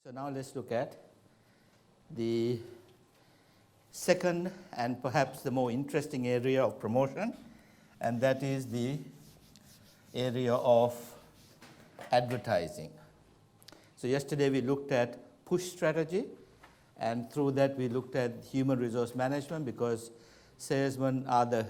So now let's look at the second and perhaps the more interesting area of promotion, and that is the area of advertising. So yesterday we looked at push strategy, and through that we looked at human resource management, because salesmen are the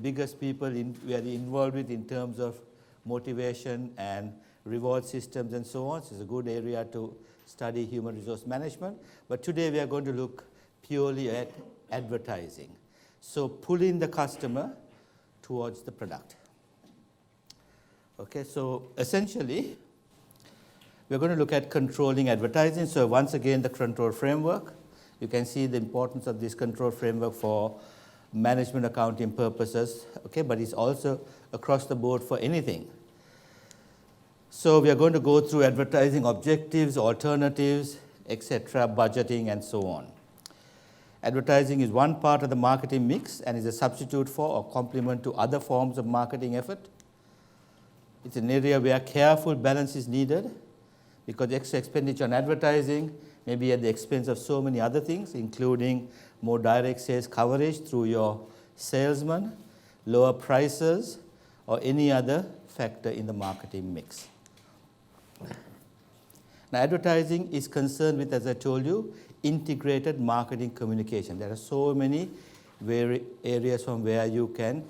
biggest people we are involved with in terms of motivation and reward systems and so on. So it's a good area to study human resource management. But today we are going to look purely at advertising. So pulling the customer towards the product. Okay, so essentially we're going to look at controlling advertising. So once again, the control framework. You can see the importance of this control framework for management accounting purposes, okay, but it's also across the board for anything. So we are going to go through advertising objectives, alternatives, etc., budgeting, and so on. Advertising is one part of the marketing mix and is a substitute for or complement to other forms of marketing effort. It's an area where careful balance is needed, because extra expenditure on advertising may be at the expense of so many other things, including more direct sales coverage through your salesman, lower prices, or any other factor in the marketing mix. Now, advertising is concerned with, as I told you, integrated marketing communication. There are so many areas from where you can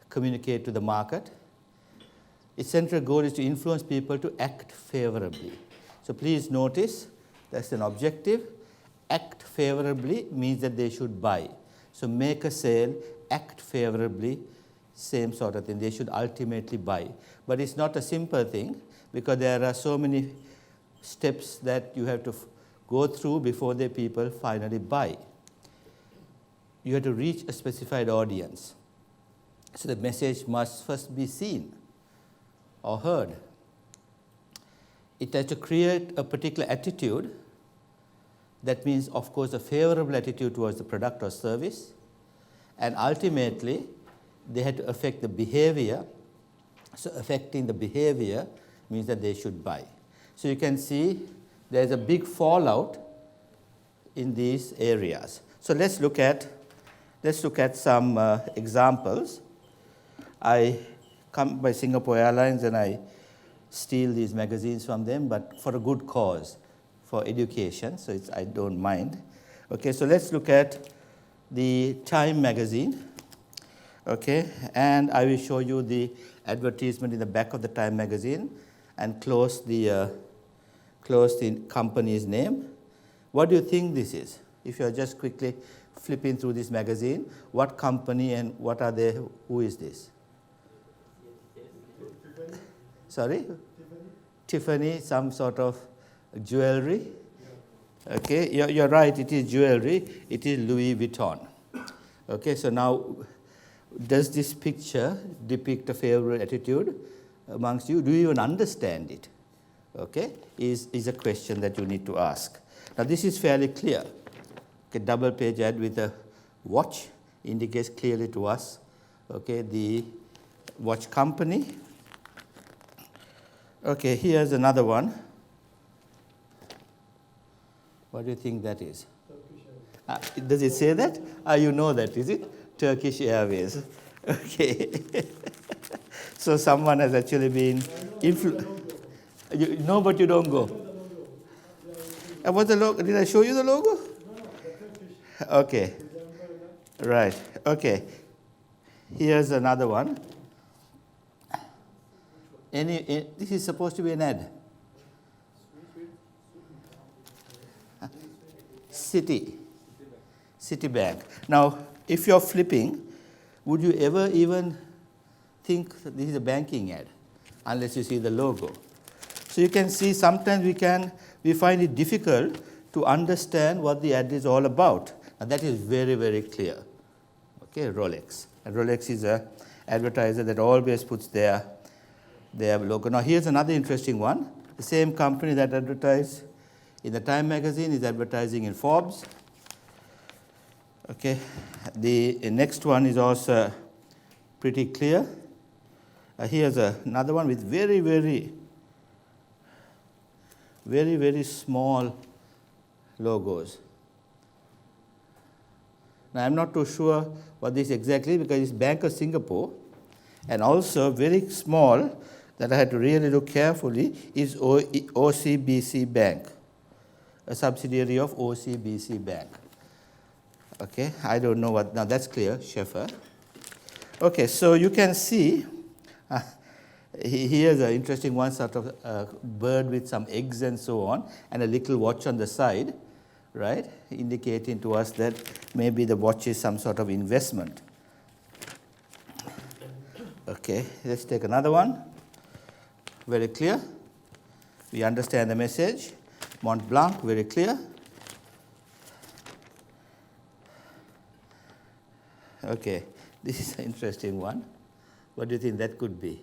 communicate to the market. Its central goal is to influence people to act favorably. So please notice that's an objective. Act favorably means that they should buy. So make a sale, act favorably, same sort of thing. They should ultimately buy. But it's not a simple thing, because there are so many steps that you have to go through before the people finally buy. You have to reach a specified audience. So the message must first be seen or heard. It has to create a particular attitude. That means, of course, a favorable attitude towards the product or service. And ultimately, they had to affect the behavior. So affecting the behavior means that they should buy. So you can see there's a big fallout in these areas. So let's look at some examples. I come by Singapore Airlines and I steal these magazines from them, but for a good cause, for education, so I don't mind. Okay, so let's look at the Time magazine. Okay, and I will show you the advertisement in the back of the Time magazine and close the company's name. What do you think this is? If you are just quickly flipping through this magazine, what company and what are they? Who is this? Sorry? Tiffany, some sort of jewelry. Okay, you're right, it is jewelry. It is Louis Vuitton. Okay, so now, does this picture depict a favorable attitude amongst you? Do you even understand it? Okay, is a question that you need to ask. Now, this is fairly clear. Okay, double page ad with a watch indicates clearly to us, okay, the watch company. Okay, here's another one. What do you think that is? Does it say that? You know that, is it? Turkish Airways. Okay. So someone has actually been you know, but you don't go. What's the logo? Did I show you the logo? Okay. Right. Okay. Here's another one. This is supposed to be an ad. Citibank. Now, if you're flipping, would you ever even think that this is a banking ad, unless you see the logo? So you can see sometimes we find it difficult to understand what the ad is all about. And that is very, very clear. Okay, Rolex. And Rolex is an advertiser that always puts their logo. Now here's another interesting one. The same company that advertised in the Time magazine is advertising in Forbes. Okay, the next one is also pretty clear. Here's another one with very, very very, very small logos. Now, I'm not too sure what this exactly, because it's Bank of Singapore, and also very small, that I had to really look carefully, is OCBC Bank, a subsidiary of OCBC Bank. Okay, I don't know what, now that's clear, Schaeffer. Okay, so you can see, here's an interesting one, sort of a bird with some eggs and so on, and a little watch on the side, right, indicating to us that maybe the watch is some sort of investment. Okay, let's take another one. Very clear. We understand the message. Mont Blanc, very clear. Okay, this is an interesting one. What do you think that could be?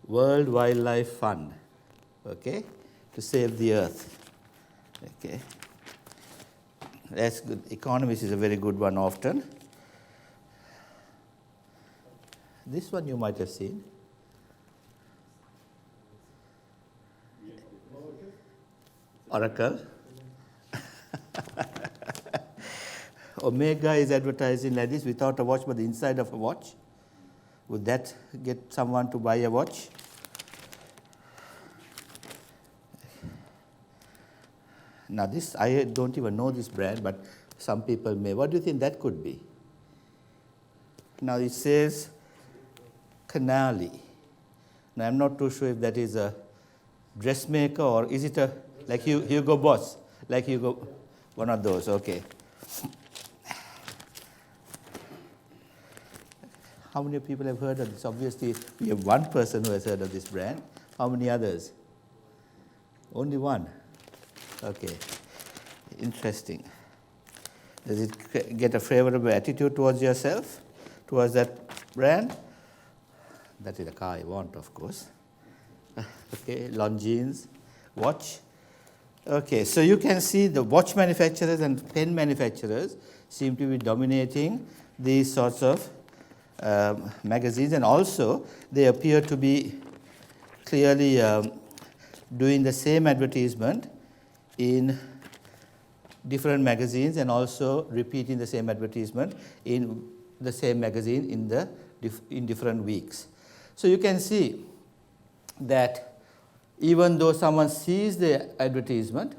World Wildlife Fund, okay, to save the earth. Okay, that's good. Economist is a very good one often. This one you might have seen. Oracle. Omega is advertising like this, without a watch but the inside of a watch. Would that get someone to buy a watch? Now this, I don't even know this brand, but some people may. What do you think that could be? Now it says Canali. Now I'm not too sure if that is a dressmaker or is it a, like Hugo Boss, like Hugo, one of those, okay. How many people have heard of this? Obviously, we have one person who has heard of this brand. How many others? Only one. Okay, interesting. Does it get a favorable attitude towards yourself, towards that brand? That is the car I want, of course. Okay, Longines, watch. Okay, so you can see the watch manufacturers and pen manufacturers seem to be dominating these sorts of magazines, and also they appear to be clearly doing the same advertisement in different magazines and also repeating the same advertisement in the same magazine in different weeks. So you can see that even though someone sees the advertisement,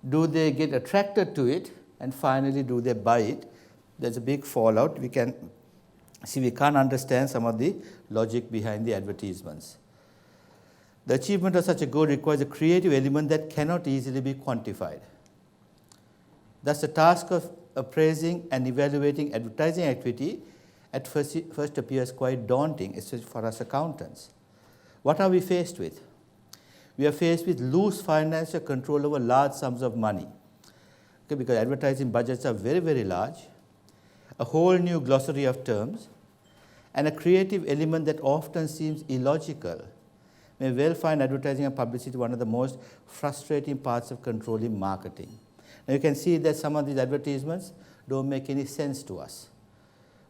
do they get attracted to it, and finally do they buy it? There's a big fallout. We can see we can't understand some of the logic behind the advertisements. The achievement of such a goal requires a creative element that cannot easily be quantified. Thus, the task of appraising and evaluating advertising activity at first appears quite daunting, especially for us accountants. What are we faced with? We are faced with loose financial control over large sums of money, okay, because advertising budgets are very, very large, a whole new glossary of terms, and a creative element that often seems illogical may well find advertising and publicity one of the most frustrating parts of controlling marketing. Now you can see that some of these advertisements don't make any sense to us.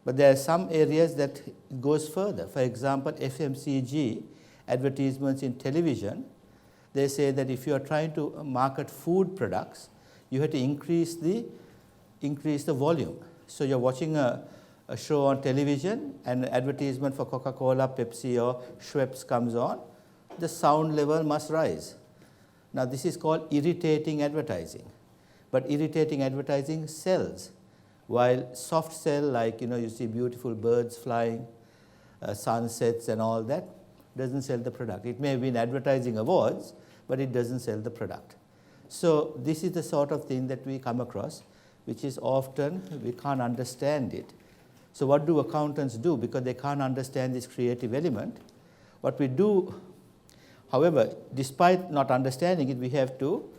But there are some areas that it goes further. For example, FMCG advertisements in television, they say that if you are trying to market food products, you have to increase the volume. So you're watching a show on television and an advertisement for Coca-Cola, Pepsi or Schweppes comes on, the sound level must rise. Now this is called irritating advertising. But irritating advertising sells, while soft sell, like you see beautiful birds flying, sunsets and all that, doesn't sell the product. It may win advertising awards, but it doesn't sell the product. So this is the sort of thing that we come across, which is often we can't understand it. So what do accountants do? Because they can't understand this creative element. What we do, however, despite not understanding it, we have to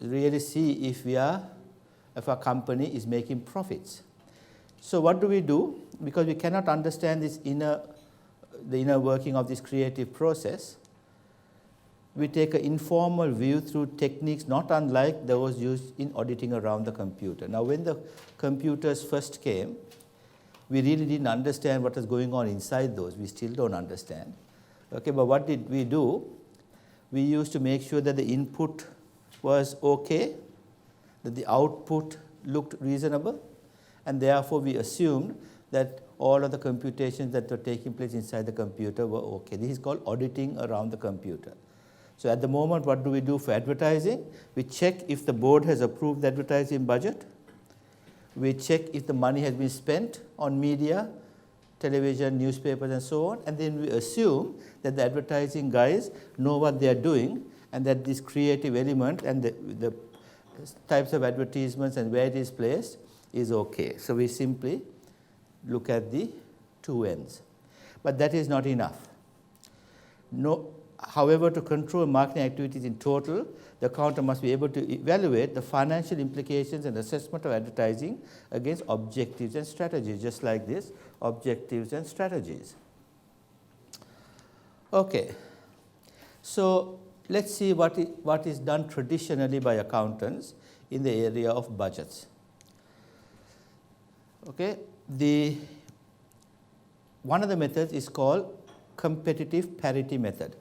really see if our company is making profits. So what do we do? Because we cannot understand the inner working of this creative process, we take an informal view through techniques not unlike those used in auditing around the computer. Now, when the computers first came, we really didn't understand what was going on inside those. We still don't understand. Okay, but what did we do? We used to make sure that the input was okay, that the output looked reasonable, and therefore we assumed that all of the computations that were taking place inside the computer were okay. This is called auditing around the computer. So at the moment, what do we do for advertising? We check if the board has approved the advertising budget. We check if the money has been spent on media, television, newspapers, and so on. And then we assume that the advertising guys know what they are doing and that this creative element and the types of advertisements and where it is placed is okay. So we simply look at the two ends. But that is not enough. However, to control marketing activities in total, the accountant must be able to evaluate the financial implications and assessment of advertising against objectives and strategies, just like this, objectives and strategies. Okay, so let's see what is done traditionally by accountants in the area of budgets. Okay, one of the methods is called competitive parity method.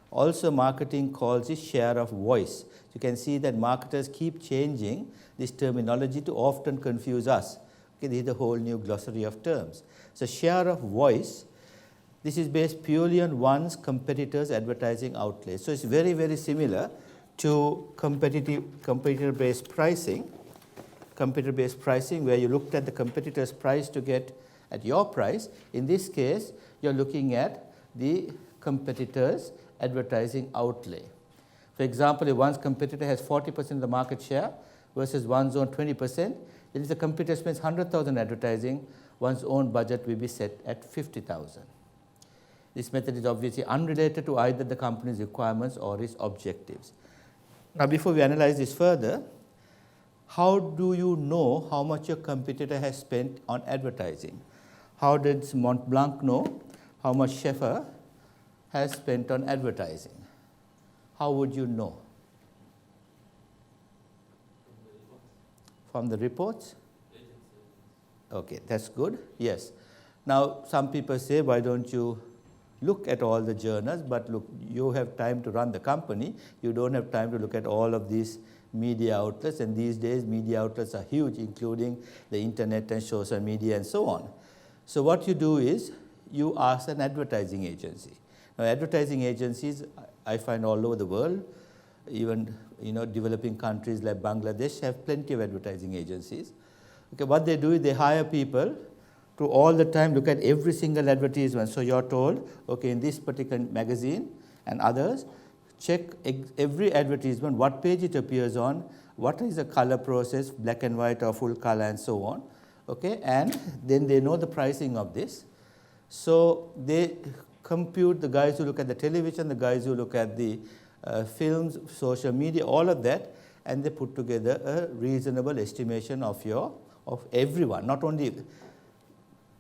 Also, marketing calls it share of voice. You can see that marketers keep changing this terminology to often confuse us. Okay, this is the whole new glossary of terms. So share of voice, this is based purely on one's competitor's advertising outlay. So it's very, very similar to competitor-based pricing, where you looked at the competitor's price to get at your price. In this case, you're looking at the competitor's advertising outlay. For example, if one's competitor has 40% of the market share versus one's own 20%, then if the competitor spends 100,000 advertising, one's own budget will be set at 50,000. This method is obviously unrelated to either the company's requirements or its objectives. Now, before we analyze this further, how do you know how much your competitor has spent on advertising? How did Mont Blanc know how much Schaeffer has spent on advertising? How would you know? From the reports? Okay, that's good. Yes. Now, some people say, why don't you look at all the journals? But look, you have time to run the company. You don't have time to look at all of these media outlets. And these days, media outlets are huge, including the internet and social media and so on. So what you do is you ask an advertising agency. Now, advertising agencies, I find all over the world, even developing countries like Bangladesh have plenty of advertising agencies. Okay, what they do is they hire people to all the time look at every single advertisement. So you're told, okay, in this particular magazine and others, check every advertisement, what page it appears on, what is the color process, black and white or full color and so on. Okay, and then they know the pricing of this. So they compute the guys who look at the television, the guys who look at the films, social media, all of that, and they put together a reasonable estimation of everyone, not only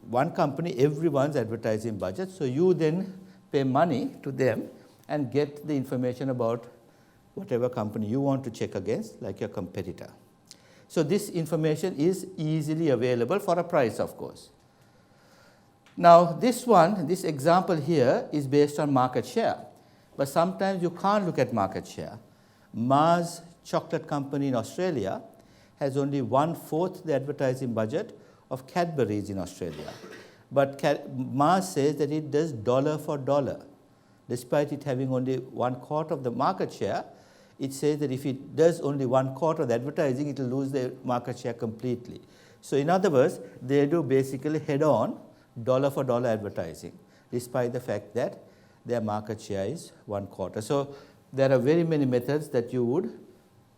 one company, everyone's advertising budget. So you then pay money to them and get the information about whatever company you want to check against, like your competitor. So this information is easily available for a price, of course. Now, this example here is based on market share, but sometimes you can't look at market share. Mars Chocolate Company in Australia has only 1/4 the advertising budget of Cadbury's in Australia. But Mars says that it does dollar for dollar. Despite it having only 1/4 of the market share, it says that if it does only 1/4 of the advertising, it will lose the market share completely. So in other words, they do basically head-on dollar for dollar advertising, despite the fact that their market share is 1/4. So there are very many methods that you would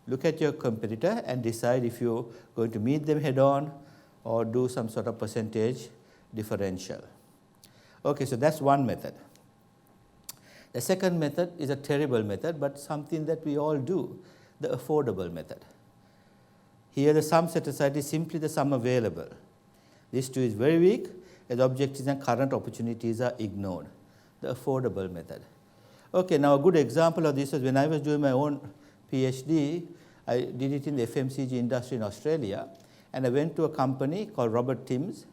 look at your competitor and decide if you're going to meet them head-on or do some sort of percentage differential. Okay, so that's one method. The second method is a terrible method, but something that we all do, the affordable method. Here the sum set aside is simply the sum available. This too is very weak, as objectives and current opportunities are ignored. The affordable method. Okay, now a good example of this was when I was doing my own PhD, I did it in the FMCG industry in Australia, and I went to a company called Robert Timms.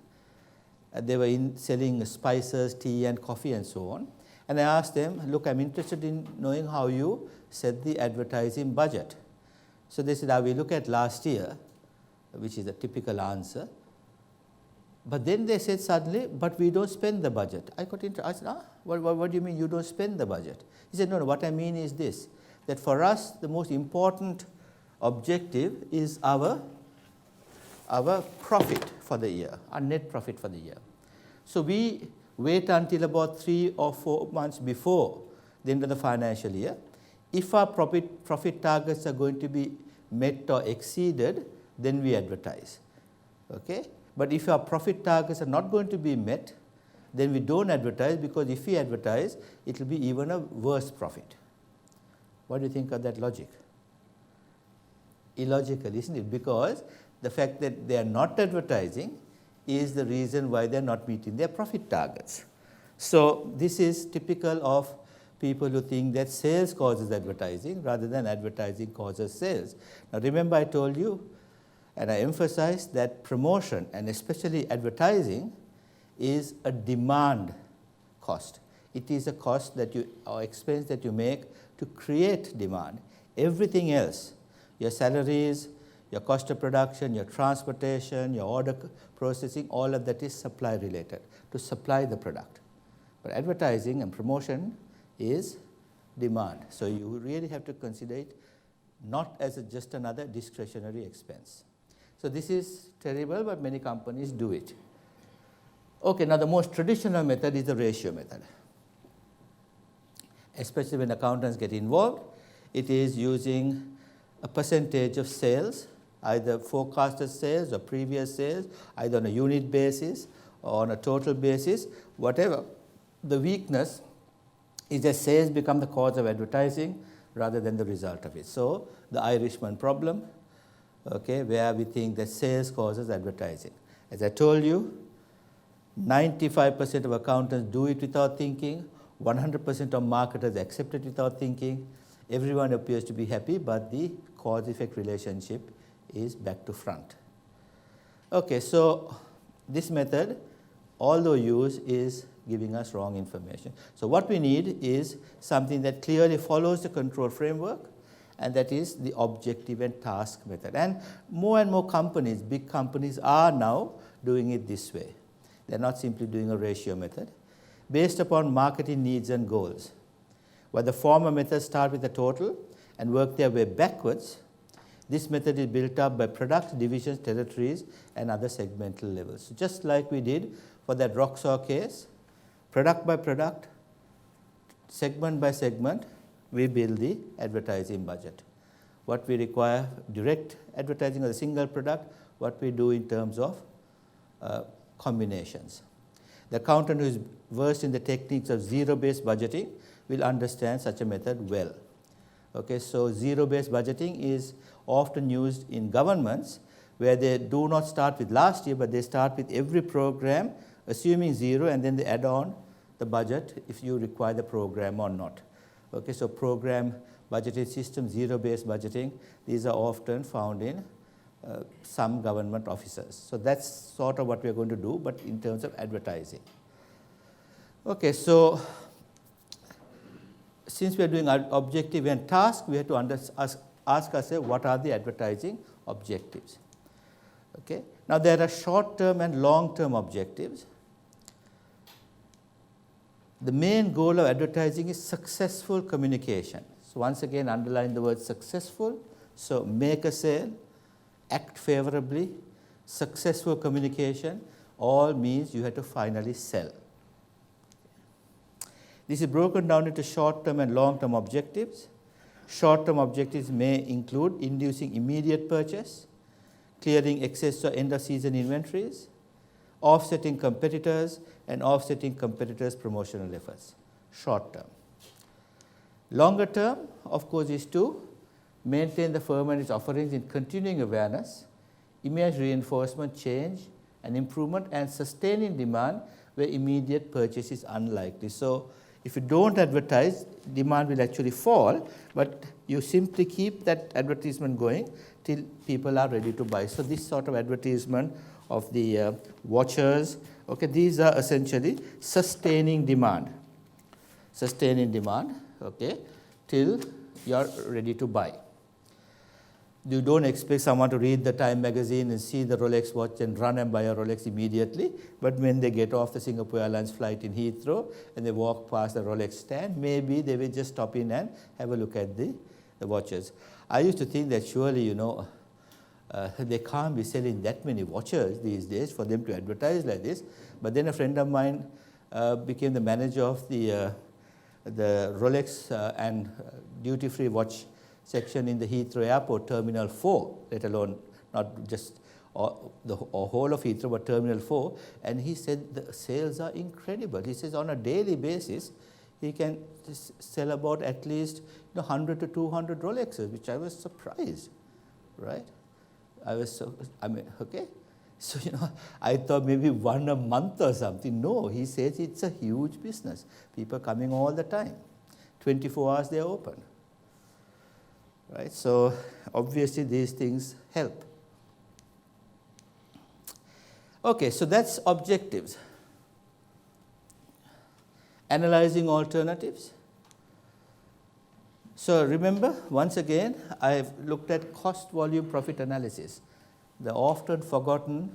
They were selling spices, tea and coffee and so on. And I asked them, look, I'm interested in knowing how you set the advertising budget. So they said, we look at last year, which is a typical answer. But then they said suddenly, but we don't spend the budget. I got interested. I said, what do you mean you don't spend the budget? He said, no, what I mean is this, that for us, the most important objective is our profit for the year, our net profit for the year. So we wait until about 3 or 4 months before the end of the financial year. If our profit targets are going to be met or exceeded, then we advertise. Okay? But if our profit targets are not going to be met, then we don't advertise, because if we advertise, it will be even a worse profit. What do you think of that logic? Illogical, isn't it? Because the fact that they are not advertising is the reason why they are not meeting their profit targets. So this is typical of people who think that sales causes advertising rather than advertising causes sales. Now remember, I told you, and I emphasized, that promotion, and especially advertising, is a demand cost. It is a cost that or expense that you make to create demand. Everything else, your salaries, your cost of production, your transportation, your order processing, all of that is supply related, to supply the product. But advertising and promotion is demand. So you really have to consider it not as just another discretionary expense. So this is terrible, but many companies do it. Okay, now the most traditional method is the ratio method. Especially when accountants get involved, it is using a percentage of sales, either forecasted sales or previous sales, either on a unit basis or on a total basis, whatever. The weakness is that sales become the cause of advertising rather than the result of it. So the Irishman problem, okay, where we think that sales causes advertising. As I told you, 95% of accountants do it without thinking, 100% of marketers accept it without thinking. Everyone appears to be happy, but the cause-effect relationship is back to front. Okay, so this method, although used, is giving us wrong information. So what we need is something that clearly follows the control framework, and that is the objective and task method. And more companies, big companies, are now doing it this way. They're not simply doing a ratio method based upon marketing needs and goals. While the former methods start with a total and work their way backwards, this method is built up by products, divisions, territories, and other segmental levels. So just like we did for that Roxor case, product by product, segment by segment, we build the advertising budget. What we require direct advertising of a single product, what we do in terms of combinations. The accountant who is versed in the techniques of zero-based budgeting will understand such a method well. Okay, so zero-based budgeting is often used in governments where they do not start with last year, but they start with every program assuming zero, and then they add on the budget if you require the program or not. Okay, so program budgeting system, zero-based budgeting, these are often found in some government offices. So that's sort of what we're going to do, but in terms of advertising. Okay, so since we're doing objective and task, we have to ask ourselves, what are the advertising objectives? Okay, now there are short-term and long-term objectives. The main goal of advertising is successful communication. So once again, underline the word successful. So make a sale, act favorably, successful communication, all means you have to finally sell. This is broken down into short-term and long-term objectives. Short-term objectives may include inducing immediate purchase, clearing excess or end-of-season inventories, offsetting competitors, and offsetting competitors' promotional efforts. Short-term. Longer-term, of course, is to maintain the firm and its offerings in continuing awareness, image reinforcement, change, and improvement, and sustaining demand where immediate purchase is unlikely. So if you don't advertise, demand will actually fall, but you simply keep that advertisement going till people are ready to buy. So this sort of advertisement of the watchers, okay, these are essentially sustaining demand. sustaining demand, okay, till you're ready to buy. You don't expect someone to read the Time magazine and see the Rolex watch and run and buy a Rolex immediately. But when they get off the Singapore Airlines flight in Heathrow and they walk past the Rolex stand, maybe they will just stop in and have a look at the watches. I used to think that surely, they can't be selling that many watches these days for them to advertise like this. But then a friend of mine became the manager of the Rolex and duty-free watch section in the Heathrow Airport, Terminal 4, let alone not just the whole of Heathrow, but Terminal 4. And he said the sales are incredible. He says on a daily basis, he can sell about at least 100 to 200 Rolexes, which I was surprised, right? Okay. So, I thought maybe one a month or something. No, he says it's a huge business. People coming all the time. 24 hours they are open. Right? So, obviously these things help. Okay, so that's objectives. Analyzing alternatives. So remember, once again, I've looked at cost volume profit analysis, the often forgotten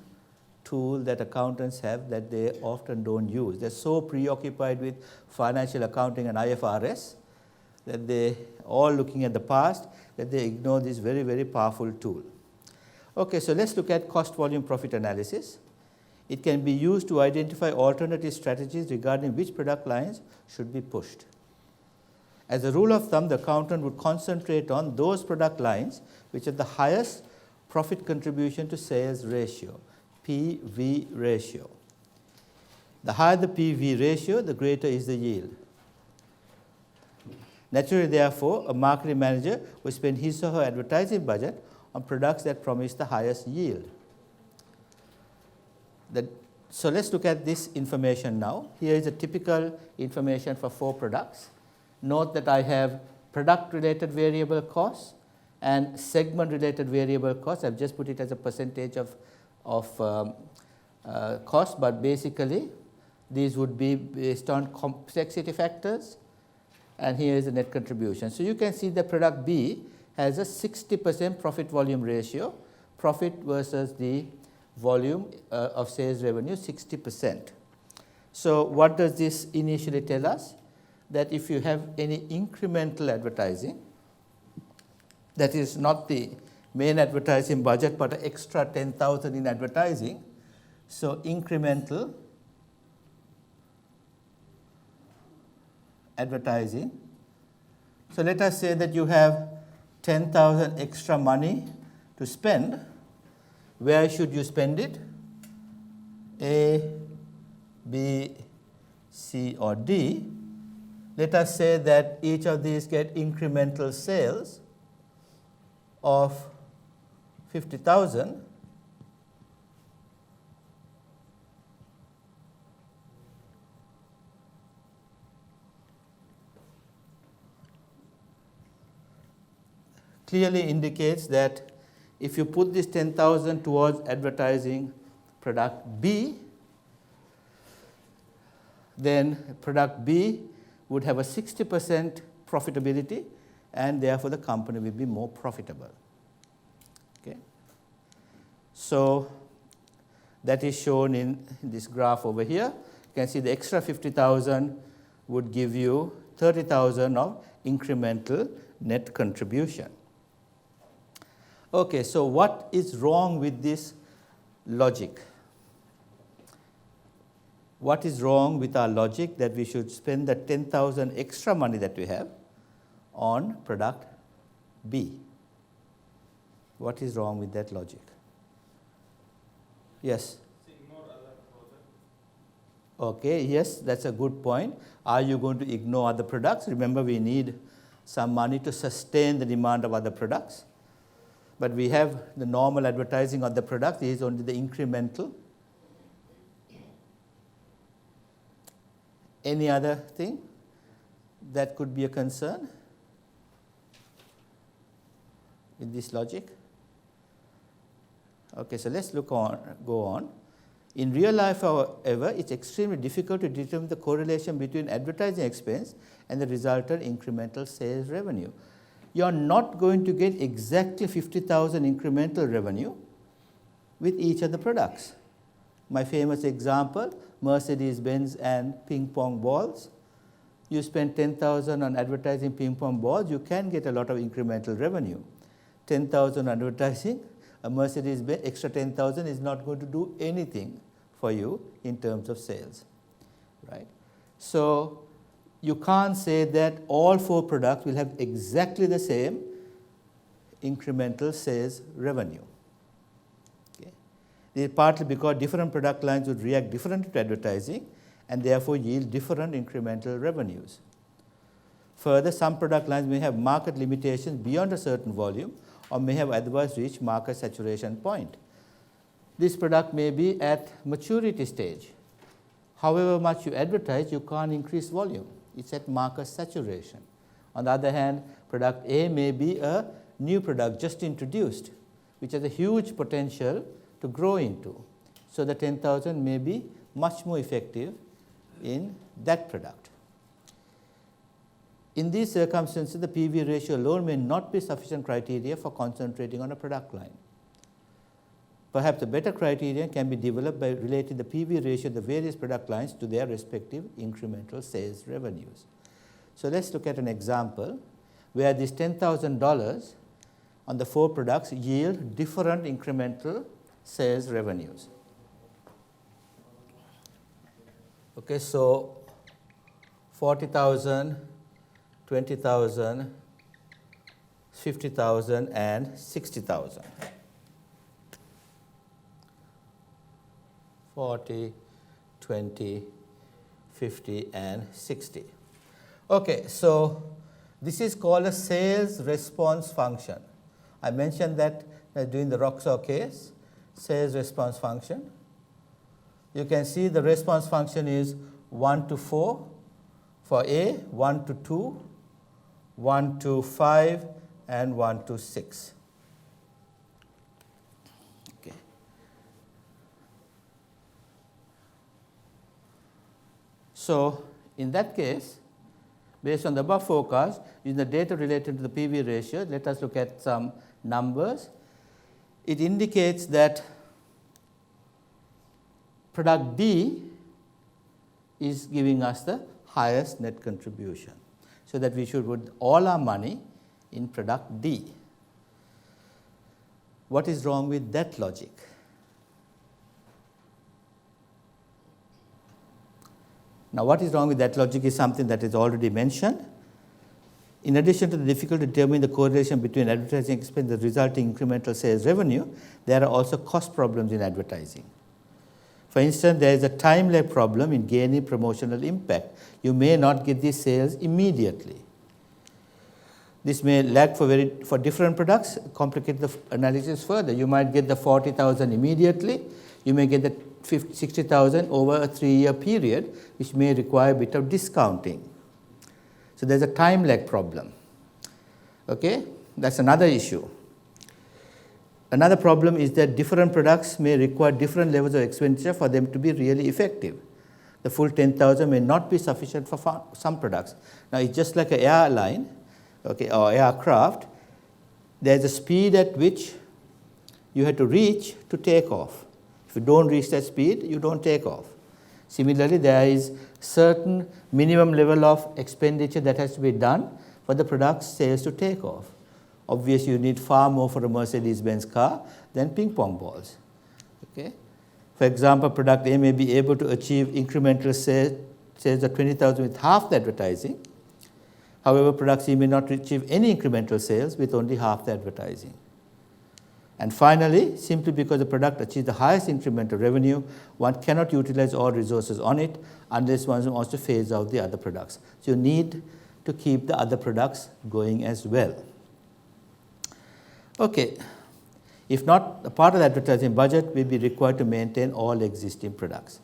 tool that accountants have that they often don't use. They're so preoccupied with financial accounting and IFRS that they're all looking at the past that they ignore this very, very powerful tool. Okay, so let's look at cost volume profit analysis. It can be used to identify alternative strategies regarding which product lines should be pushed. As a rule of thumb, the accountant would concentrate on those product lines which have the highest profit contribution to sales ratio, PV ratio. The higher the PV ratio, the greater is the yield. Naturally, therefore, a marketing manager will spend his or her advertising budget on products that promise the highest yield. So let's look at this information now. Here is a typical information for 4 products. Note that I have product-related variable costs and segment-related variable costs. I've just put it as a percentage of cost, but basically these would be based on complexity factors. And here is the net contribution. So you can see that product B has a 60% profit volume ratio, profit versus the volume of sales revenue, 60%. So what does this initially tell us? That if you have any incremental advertising, that is not the main advertising budget, but an extra 10,000 in advertising, so incremental advertising. So let us say that you have 10,000 extra money to spend. Where should you spend it? A, B, C, or D. Let us say that each of these get incremental sales of 50,000. Clearly indicates that if you put this 10,000 towards advertising product B, then product B would have a 60% profitability, and therefore the company will be more profitable. Okay. So that is shown in this graph over here. You can see the extra 50,000 would give you 30,000 of incremental net contribution. Okay, so what is wrong with this logic? What is wrong with our logic that we should spend the 10,000 extra money that we have on product B? What is wrong with that logic? Yes? Ignore other products. Okay, yes, that's a good point. Are you going to ignore other products? Remember, we need some money to sustain the demand of other products. But we have the normal advertising of the product. This is only the incremental. Any other thing that could be a concern with this logic? Okay, so let's go on. In real life, however, it's extremely difficult to determine the correlation between advertising expense and the resultant incremental sales revenue. You're not going to get exactly 50,000 incremental revenue with each of the products. My famous example, Mercedes-Benz and ping pong balls. You spend 10,000 on advertising ping pong balls, you can get a lot of incremental revenue. 10,000 advertising, a Mercedes-Benz extra 10,000 is not going to do anything for you in terms of sales, right? So you can't say that all 4 products will have exactly the same incremental sales revenue. Okay. This is partly because different product lines would react differently to advertising and therefore yield different incremental revenues. Further, some product lines may have market limitations beyond a certain volume or may have otherwise reached market saturation point. This product may be at maturity stage. However much you advertise, you can't increase volume. It's at market saturation. On the other hand, product A may be a new product just introduced, which has a huge potential to grow into. So the 10,000 may be much more effective in that product. In these circumstances, the PV ratio alone may not be sufficient criteria for concentrating on a product line. Perhaps a better criterion can be developed by relating the PV ratio of the various product lines to their respective incremental sales revenues. So let's look at an example where this $10,000 on the 4 products yield different incremental sales revenues. Okay, so 40,000, 20,000, 50,000 and 60,000. 40, 20, 50 and 60. Okay, so this is called a sales response function. I mentioned that during the Roxor case, sales response function. You can see the response function is 1 to 4 for A, 1 to 2, 1 to 5 and 1 to 6. Okay. So in that case, based on the above forecast, using the data related to the PV ratio, let us look at some numbers. It indicates that product D is giving us the highest net contribution, so that we should put all our money in product D. What is wrong with that logic? Now, what is wrong with that logic is something that is already mentioned. In addition to the difficulty to determine the correlation between advertising expense and the resulting incremental sales revenue, there are also cost problems in advertising. For instance, there is a time lag problem in gaining promotional impact. You may not get these sales immediately. This may lag for different products, complicate the analysis further. You might get the 40,000 immediately. You may get the 60,000 over a 3-year period, which may require a bit of discounting. So there's a time lag problem. Okay, that's another issue. Another problem is that different products may require different levels of expenditure for them to be really effective. The full 10,000 may not be sufficient for some products. Now, it's just like an airline, okay, or aircraft. There's a speed at which you have to reach to take off. If you don't reach that speed, you don't take off. Similarly, there is certain minimum level of expenditure that has to be done for the product's sales to take off. Obviously, you need far more for a Mercedes-Benz car than ping pong balls. Okay? For example, product A may be able to achieve incremental sales of 20,000 with half the advertising. However, product C may not achieve any incremental sales with only half the advertising. And finally, simply because the product achieves the highest incremental revenue, one cannot utilize all resources on it unless one wants to phase out the other products. So you need to keep the other products going as well. Okay, if not, a part of the advertising budget will be required to maintain all existing products.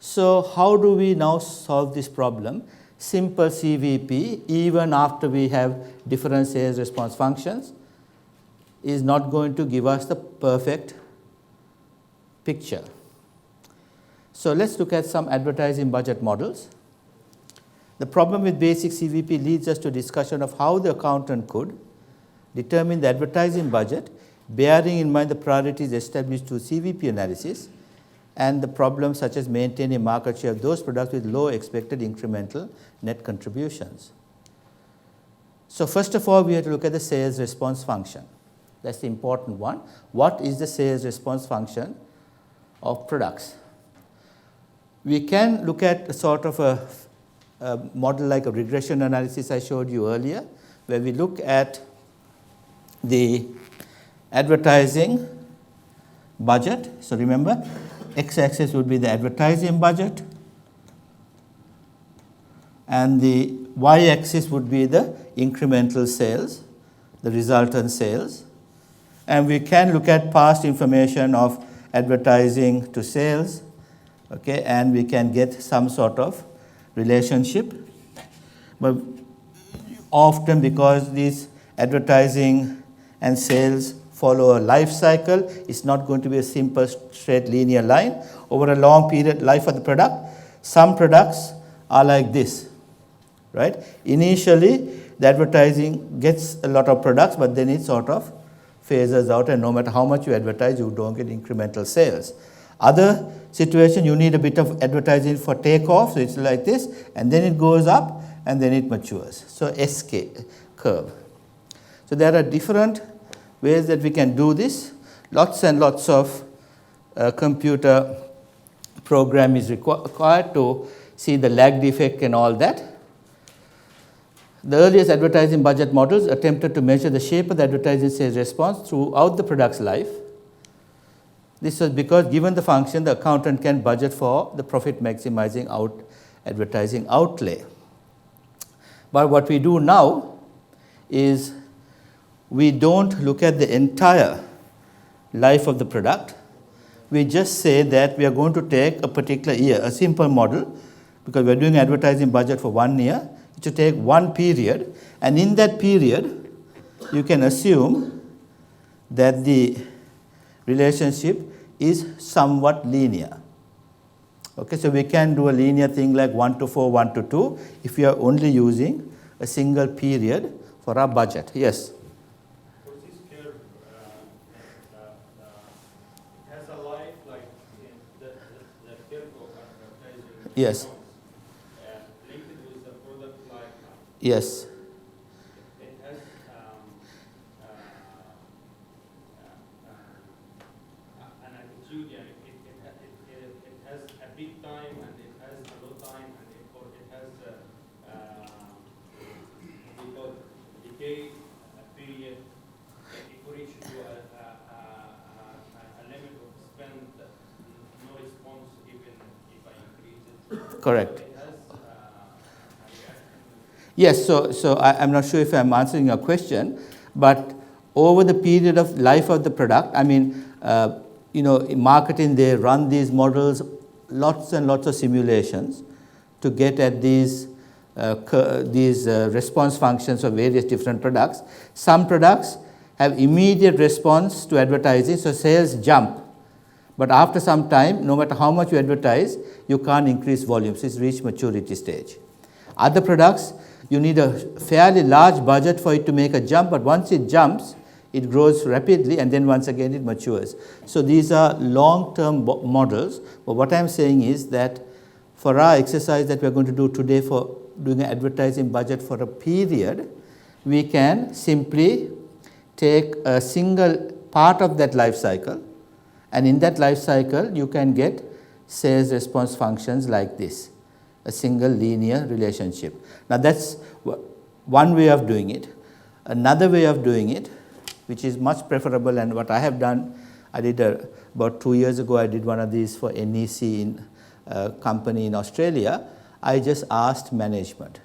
So how do we now solve this problem? Simple CVP, even after we have different sales response functions, is not going to give us the perfect picture. So let's look at some advertising budget models. The problem with basic CVP leads us to discussion of how the accountant could determine the advertising budget, bearing in mind the priorities established through CVP analysis and the problems such as maintaining market share of those products with low expected incremental net contributions. So first of all, we have to look at the sales response function. That's the important one. What is the sales response function of products? We can look at a sort of a model like a regression analysis I showed you earlier, where we look at the advertising budget. So remember, x-axis would be the advertising budget, and the y-axis would be the incremental sales, the resultant sales. And we can look at past information of advertising to sales, okay, and we can get some sort of relationship. But often, because these advertising and sales follow a life cycle, it's not going to be a simple straight linear line over a long period life of the product. Some products are like this, right? Initially, the advertising gets a lot of products, but then it sort of phases out, and no matter how much you advertise, you don't get incremental sales. Other situation, you need a bit of advertising for takeoff, so it's like this, and then it goes up, and then it matures. So S-K curve. So there are different ways that we can do this. Lots and lots of computer program is required to see the lag effect and all that. The earliest advertising budget models attempted to measure the shape of the advertising sales response throughout the product's life. This was because, given the function, the accountant can budget for the profit maximizing advertising outlay. But what we do now is we don't look at the entire life of the product. We just say that we are going to take a particular year, a simple model, because we're doing advertising budget for 1 year. To take one period, and in that period, you can assume that the relationship is somewhat linear. Okay, so we can do a linear thing like 1 to 4, 1 to 2, if we are only using a single period for our budget. Yes? For this curve, it has a life like the curve of advertising. Yes. Yes. It has an attitude, yeah. It has a big time and it has a low time, and it has because decay period. If we reach to a limit of spend, no response even if I increase it. Correct. Yes, so I'm not sure if I'm answering your question, but over the period of life of the product, I mean, in marketing, they run these models, lots and lots of simulations to get at these response functions of various different products. Some products have immediate response to advertising, so sales jump. But after some time, no matter how much you advertise, you can't increase volumes. It's reached maturity stage. Other products, you need a fairly large budget for it to make a jump, but once it jumps, it grows rapidly, and then once again it matures. So these are long-term models, but what I'm saying is that for our exercise that we're going to do today for doing an advertising budget for a period, we can simply take a single part of that life cycle, and in that life cycle, you can get sales response functions like this, a single linear relationship. Now that's one way of doing it. Another way of doing it, which is much preferable, and what I have done, I did about 2 years ago, I did one of these for NEC in a company in Australia. I just asked management.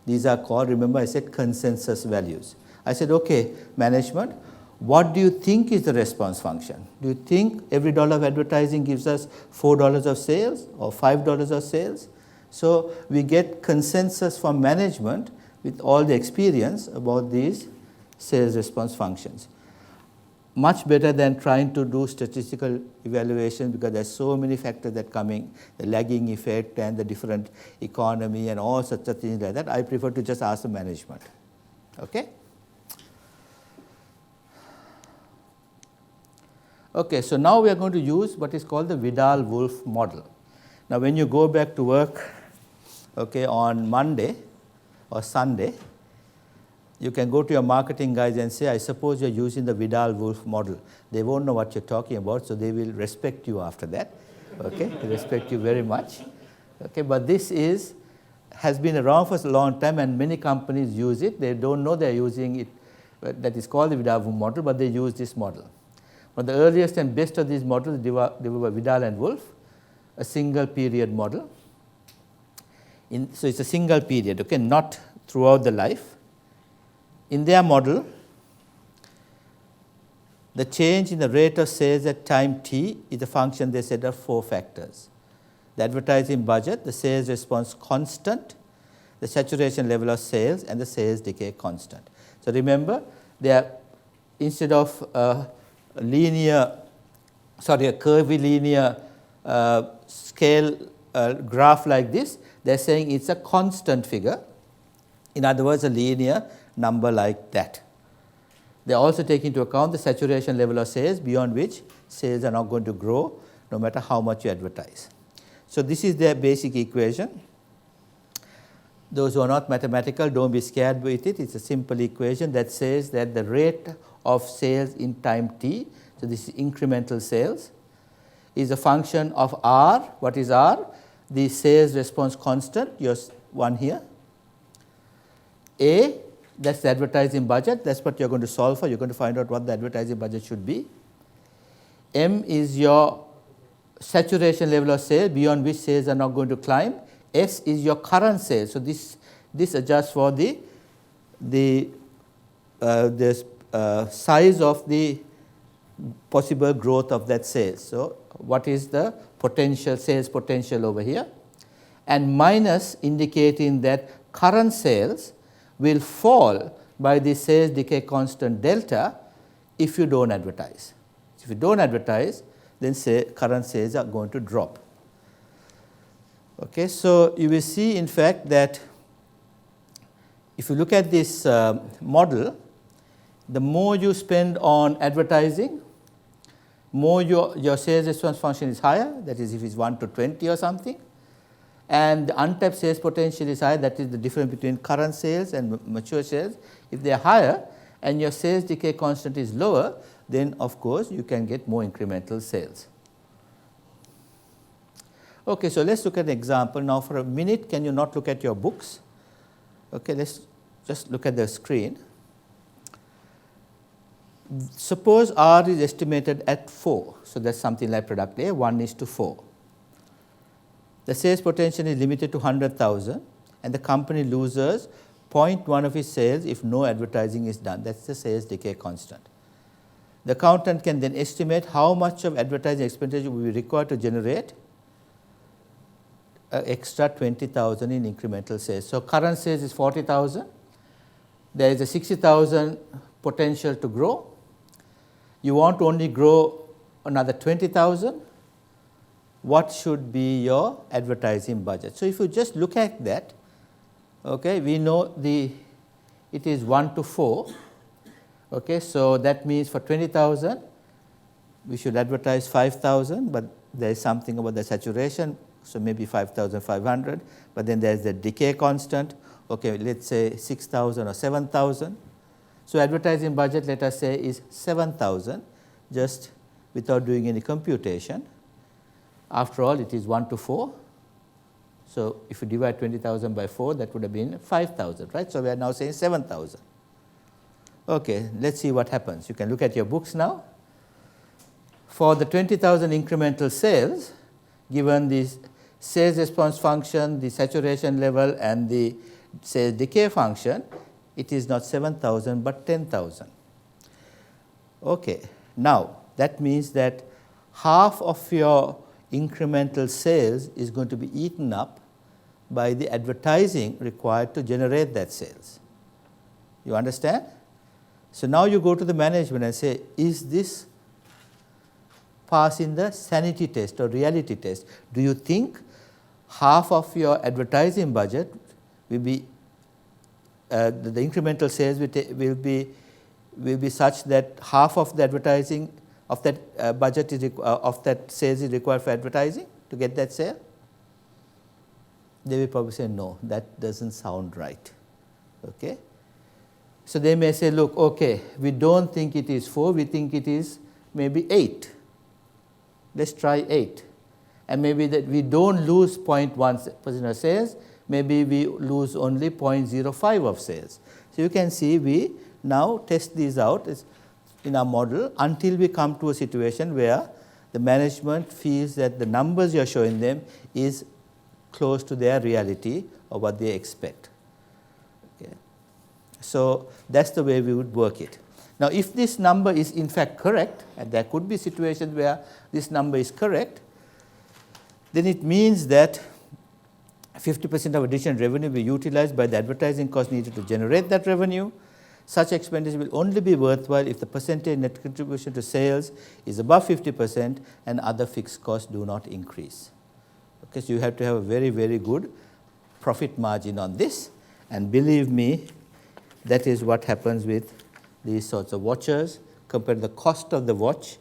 These are called, remember I said consensus values. I said, okay, management, what do you think is the response function? Do you think every dollar of advertising gives us $4 of sales or $5 of sales? So we get consensus from management with all the experience about these sales response functions. much better than trying to do statistical evaluation, because there's so many factors that coming, the lagging effect and the different economy and all such things like that. I prefer to just ask the management. Okay? Okay, so now we are going to use what is called the Vidal-Wolfe model. Now when you go back to work, okay, on Monday or Sunday, you can go to your marketing guys and say, I suppose you're using the Vidal-Wolfe model. They won't know what you're talking about, so they will respect you after that. Okay, they respect you very much. Okay, but this has been around for a long time, and many companies use it. They don't know they're using it. That is called the Vidal-Wolfe model, but they use this model. One of the earliest and best of these models developed by Vidal and Wolfe, a single period model. So it's a single period, okay, not throughout the life. In their model, the change in the rate of sales at time t is a function they said of 4 factors. The advertising budget, the sales response constant, the saturation level of sales, and the sales decay constant. So remember, they are, instead of a curvilinear scale graph like this, they're saying it's a constant figure. In other words, a linear number like that. They also take into account the saturation level of sales, beyond which sales are not going to grow no matter how much you advertise. So this is their basic equation. Those who are not mathematical, don't be scared with it. It's a simple equation that says that the rate of sales in time t, so this is incremental sales, is a function of R. What is R? The sales response constant, your one here. A, that's the advertising budget. That's what you're going to solve for. You're going to find out what the advertising budget should be. M is your saturation level of sales, beyond which sales are not going to climb. S is your current sales. So this adjusts for the size of the possible growth of that sales. So what is the potential sales potential over here? And minus indicating that current sales will fall by the sales decay constant delta if you don't advertise. If you don't advertise, then current sales are going to drop. Okay, so you will see in fact that if you look at this model, the more you spend on advertising, more your sales response function is higher, that is if it's 1 to 20 or something, and the untapped sales potential is higher, that is the difference between current sales and mature sales. If they are higher and your sales decay constant is lower, then of course you can get more incremental sales. Okay, so let's look at an example. Now for a minute, can you not look at your books? Okay, let's just look at the screen. Suppose R is estimated at 4. So that's something like product A, 1:4. The sales potential is limited to 100,000, and the company loses 0.1 of its sales if no advertising is done. That's the sales decay constant. The accountant can then estimate how much of advertising expenditure will be required to generate an extra 20,000 in incremental sales. So current sales is 40,000. There is a 60,000 potential to grow. You want to only grow another 20,000. What should be your advertising budget? So if you just look at that, okay, we know it is 1 to 4. Okay, so that means for 20,000, we should advertise 5,000, but there is something about the saturation, so maybe 5,500, but then there is the decay constant. Okay, let's say 6,000 or 7,000. So advertising budget, let us say, is 7,000, just without doing any computation. After all, it is 1 to 4. So if you divide 20,000 by 4, that would have been 5,000, right? So we are now saying 7,000. Okay, let's see what happens. You can look at your books now. For the 20,000 incremental sales, given the sales response function, the saturation level, and the sales decay function, it is not 7,000 but 10,000. Okay, now that means that half of your incremental sales is going to be eaten up by the advertising required to generate that sales. You understand? So now you go to the management and say, is this passing the sanity test or reality test? Do you think half of your advertising budget will be, the incremental sales will be such that half of the advertising of that budget is of that sales is required for advertising to get that sale? They will probably say, no, that doesn't sound right. Okay? So they may say, look, okay, we don't think it is 4, we think it is maybe 8. Let's try 8. And maybe that we don't lose 0.1% of sales, maybe we lose only 0.05 of sales. So you can see we now test these out in our model until we come to a situation where the management feels that the numbers you are showing them is close to their reality or what they expect. Okay. So that's the way we would work it. Now, if this number is in fact correct, and there could be situations where this number is correct, then it means that 50% of additional revenue will be utilized by the advertising cost needed to generate that revenue. Such expenditure will only be worthwhile if the percentage net contribution to sales is above 50% and other fixed costs do not increase. Okay, so you have to have a very, very good profit margin on this. And believe me, that is what happens with these sorts of watches. Compare the cost of the watch,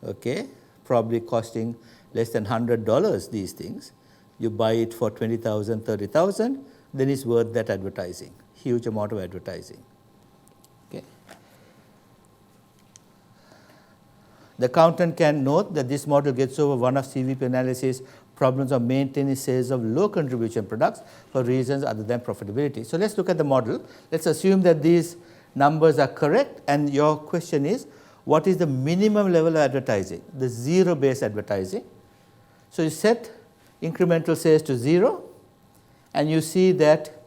okay, probably costing less than $100, these things. You buy it for $20,000, $30,000, then it's worth that advertising, huge amount of advertising. Okay. The accountant can note that this model gets over one of CVP analysis problems of maintaining sales of low contribution products for reasons other than profitability. So let's look at the model. Let's assume that these numbers are correct, and your question is, what is the minimum level of advertising? The zero-based advertising. So you set incremental sales to 0, and you see that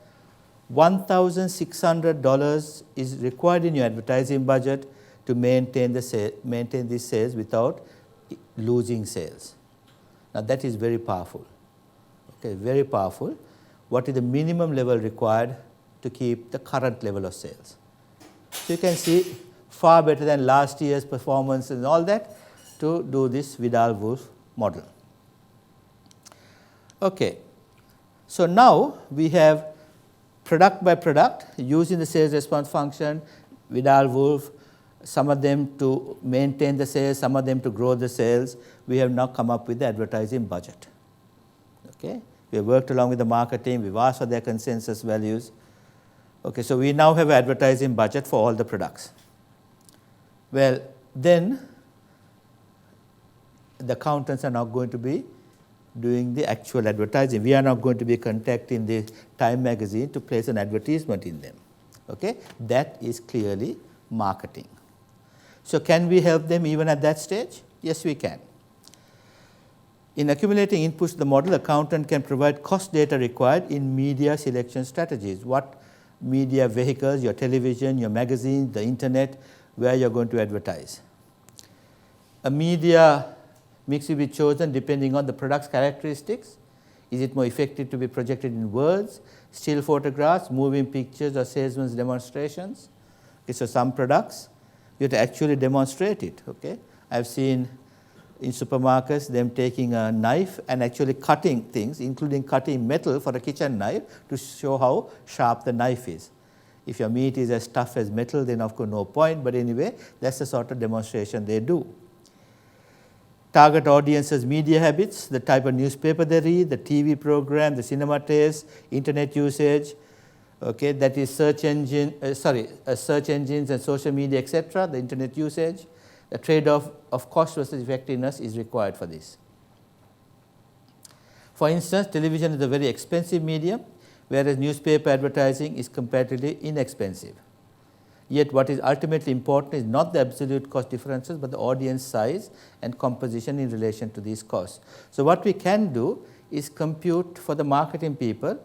$1,600 is required in your advertising budget to maintain these sales without losing sales. Now that is very powerful. Okay, very powerful. What is the minimum level required to keep the current level of sales? So you can see far better than last year's performance and all that to do this Vidal-Wolfe model. Okay, so now we have product by product using the sales response function, Vidal-Wolfe, some of them to maintain the sales, some of them to grow the sales. We have now come up with the advertising budget. Okay, we have worked along with the marketing, we've asked for their consensus values. Okay, so we now have an advertising budget for all the products. Well, then the accountants are now going to be doing the actual advertising. We are not going to be contacting the Time magazine to place an advertisement in them. Okay, that is clearly marketing. So can we help them even at that stage? Yes, we can. In accumulating inputs to the model, accountant can provide cost data required in media selection strategies. What media vehicles, your television, your magazine, the internet, where you're going to advertise. A media mix will be chosen depending on the product's characteristics. Is it more effective to be projected in words, still photographs, moving pictures, or salesman's demonstrations? Okay, so some products, you have to actually demonstrate it. Okay, I've seen in supermarkets them taking a knife and actually cutting things, including cutting metal for a kitchen knife to show how sharp the knife is. If your meat is as tough as metal, then of course no point, but anyway, that's the sort of demonstration they do. Target audiences' media habits, the type of newspaper they read, the TV program, the cinema taste, internet usage, okay, that is search engines and social media, etc., the internet usage. The trade-off of cost versus effectiveness is required for this. For instance, television is a very expensive medium, whereas newspaper advertising is comparatively inexpensive. Yet what is ultimately important is not the absolute cost differences, but the audience size and composition in relation to these costs. So what we can do is compute for the marketing people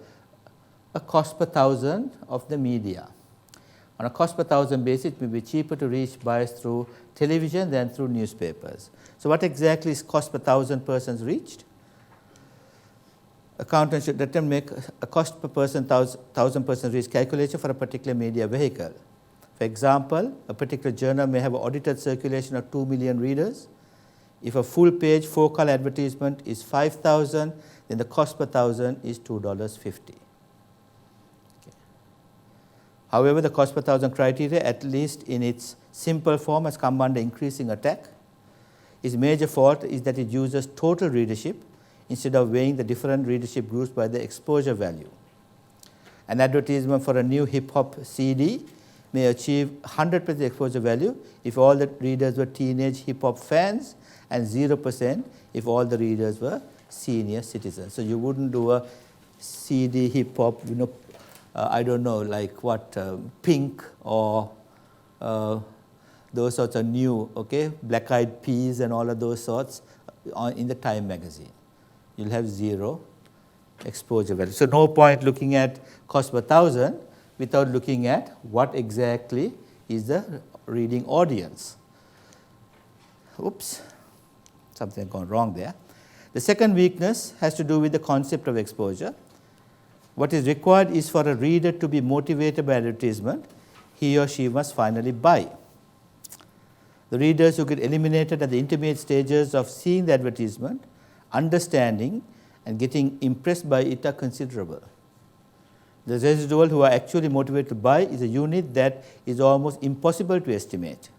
a cost per thousand of the media. On a cost per thousand basis, it may be cheaper to reach buyers through television than through newspapers. So what exactly is cost per thousand persons reached? Accountants should make a cost per person, thousand persons reached calculation for a particular media vehicle. For example, a particular journal may have an audited circulation of 2 million readers. If a full-page, four-color advertisement is 5,000, then the cost per 1,000 is $2.50. Okay. However, the cost per 1,000 criteria, at least in its simple form, has come under increasing attack. Its major fault is that it uses total readership instead of weighing the different readership groups by the exposure value. An advertisement for a new hip-hop CD may achieve 100% exposure value if all the readers were teenage hip-hop fans and 0% if all the readers were senior citizens. So you wouldn't do a CD hip-hop, I don't know, like what, Pink or those sorts of new, okay, Black Eyed Peas and all of those sorts in the Time magazine. You'll have 0 exposure value. So no point looking at cost per 1,000 without looking at what exactly is the reading audience. Oops, something gone wrong there. The second weakness has to do with the concept of exposure. What is required is for a reader to be motivated by advertisement. He or she must finally buy. The readers who get eliminated at the intermediate stages of seeing the advertisement, understanding, and getting impressed by it are considerable. The residual who are actually motivated to buy is a unit that is almost impossible to estimate.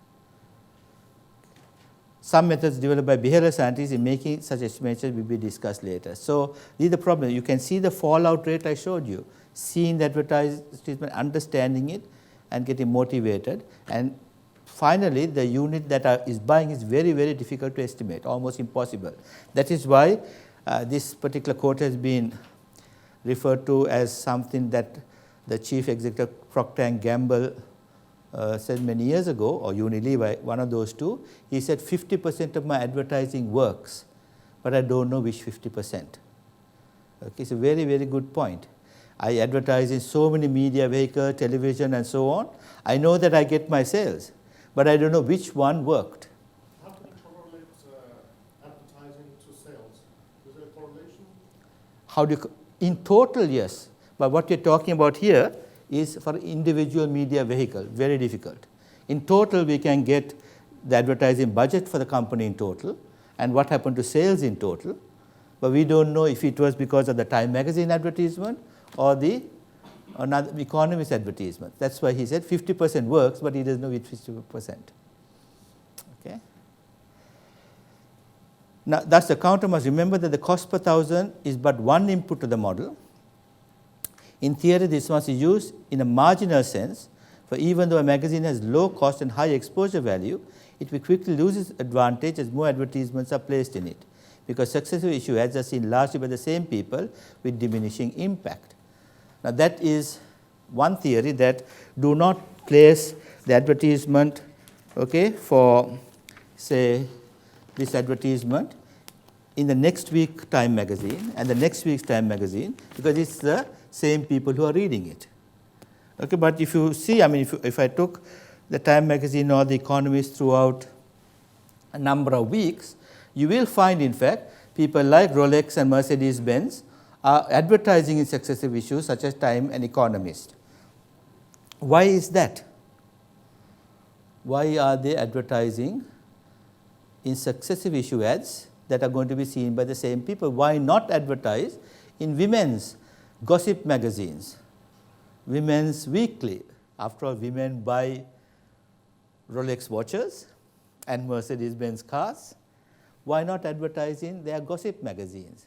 Some methods developed by behavioral scientists in making such estimations will be discussed later. So these are the problems. You can see the fallout rate I showed you. Seeing the advertisement, understanding it, and getting motivated. And finally, the unit that is buying is very, very difficult to estimate, almost impossible. That is why this particular quote has been referred to as something that the chief executive Procter & Gamble said many years ago, or Unilever, one of those two. He said 50% of my advertising works, but I don't know which 50%. Okay, it's a very, very good point. I advertise in so many media vehicles, television, and so on. I know that I get my sales, but I don't know which one worked. How can you correlate advertising to sales? Is there a correlation? How do you, in total, yes. But what you're talking about here is for individual media vehicle, very difficult. In total, we can get the advertising budget for the company in total and what happened to sales in total. But we don't know if it was because of the Time magazine advertisement or the another Economist advertisement. That's why he said 50% works, but he doesn't know which 50%. Okay. Now, thus the counter must remember that the cost per 1,000 is but one input to the model. In theory, this must be used in a marginal sense, for even though a magazine has low cost and high exposure value, it will quickly lose its advantage as more advertisements are placed in it, because successive issue ads are seen largely by the same people with diminishing impact. Now, that is one theory, that do not place the advertisement, okay, for, say, this advertisement in the next week Time magazine and the next week's Time magazine, because it's the same people who are reading it. Okay, but if you see, I mean, if I took the Time magazine or the Economist throughout a number of weeks, you will find, in fact, people like Rolex and Mercedes-Benz are advertising in successive issues such as Time and Economist. Why is that? Why are they advertising in successive issue ads that are going to be seen by the same people? Why not advertise in women's gossip magazines, Women's Weekly? After all, women buy Rolex watches and Mercedes-Benz cars. Why not advertise in their gossip magazines?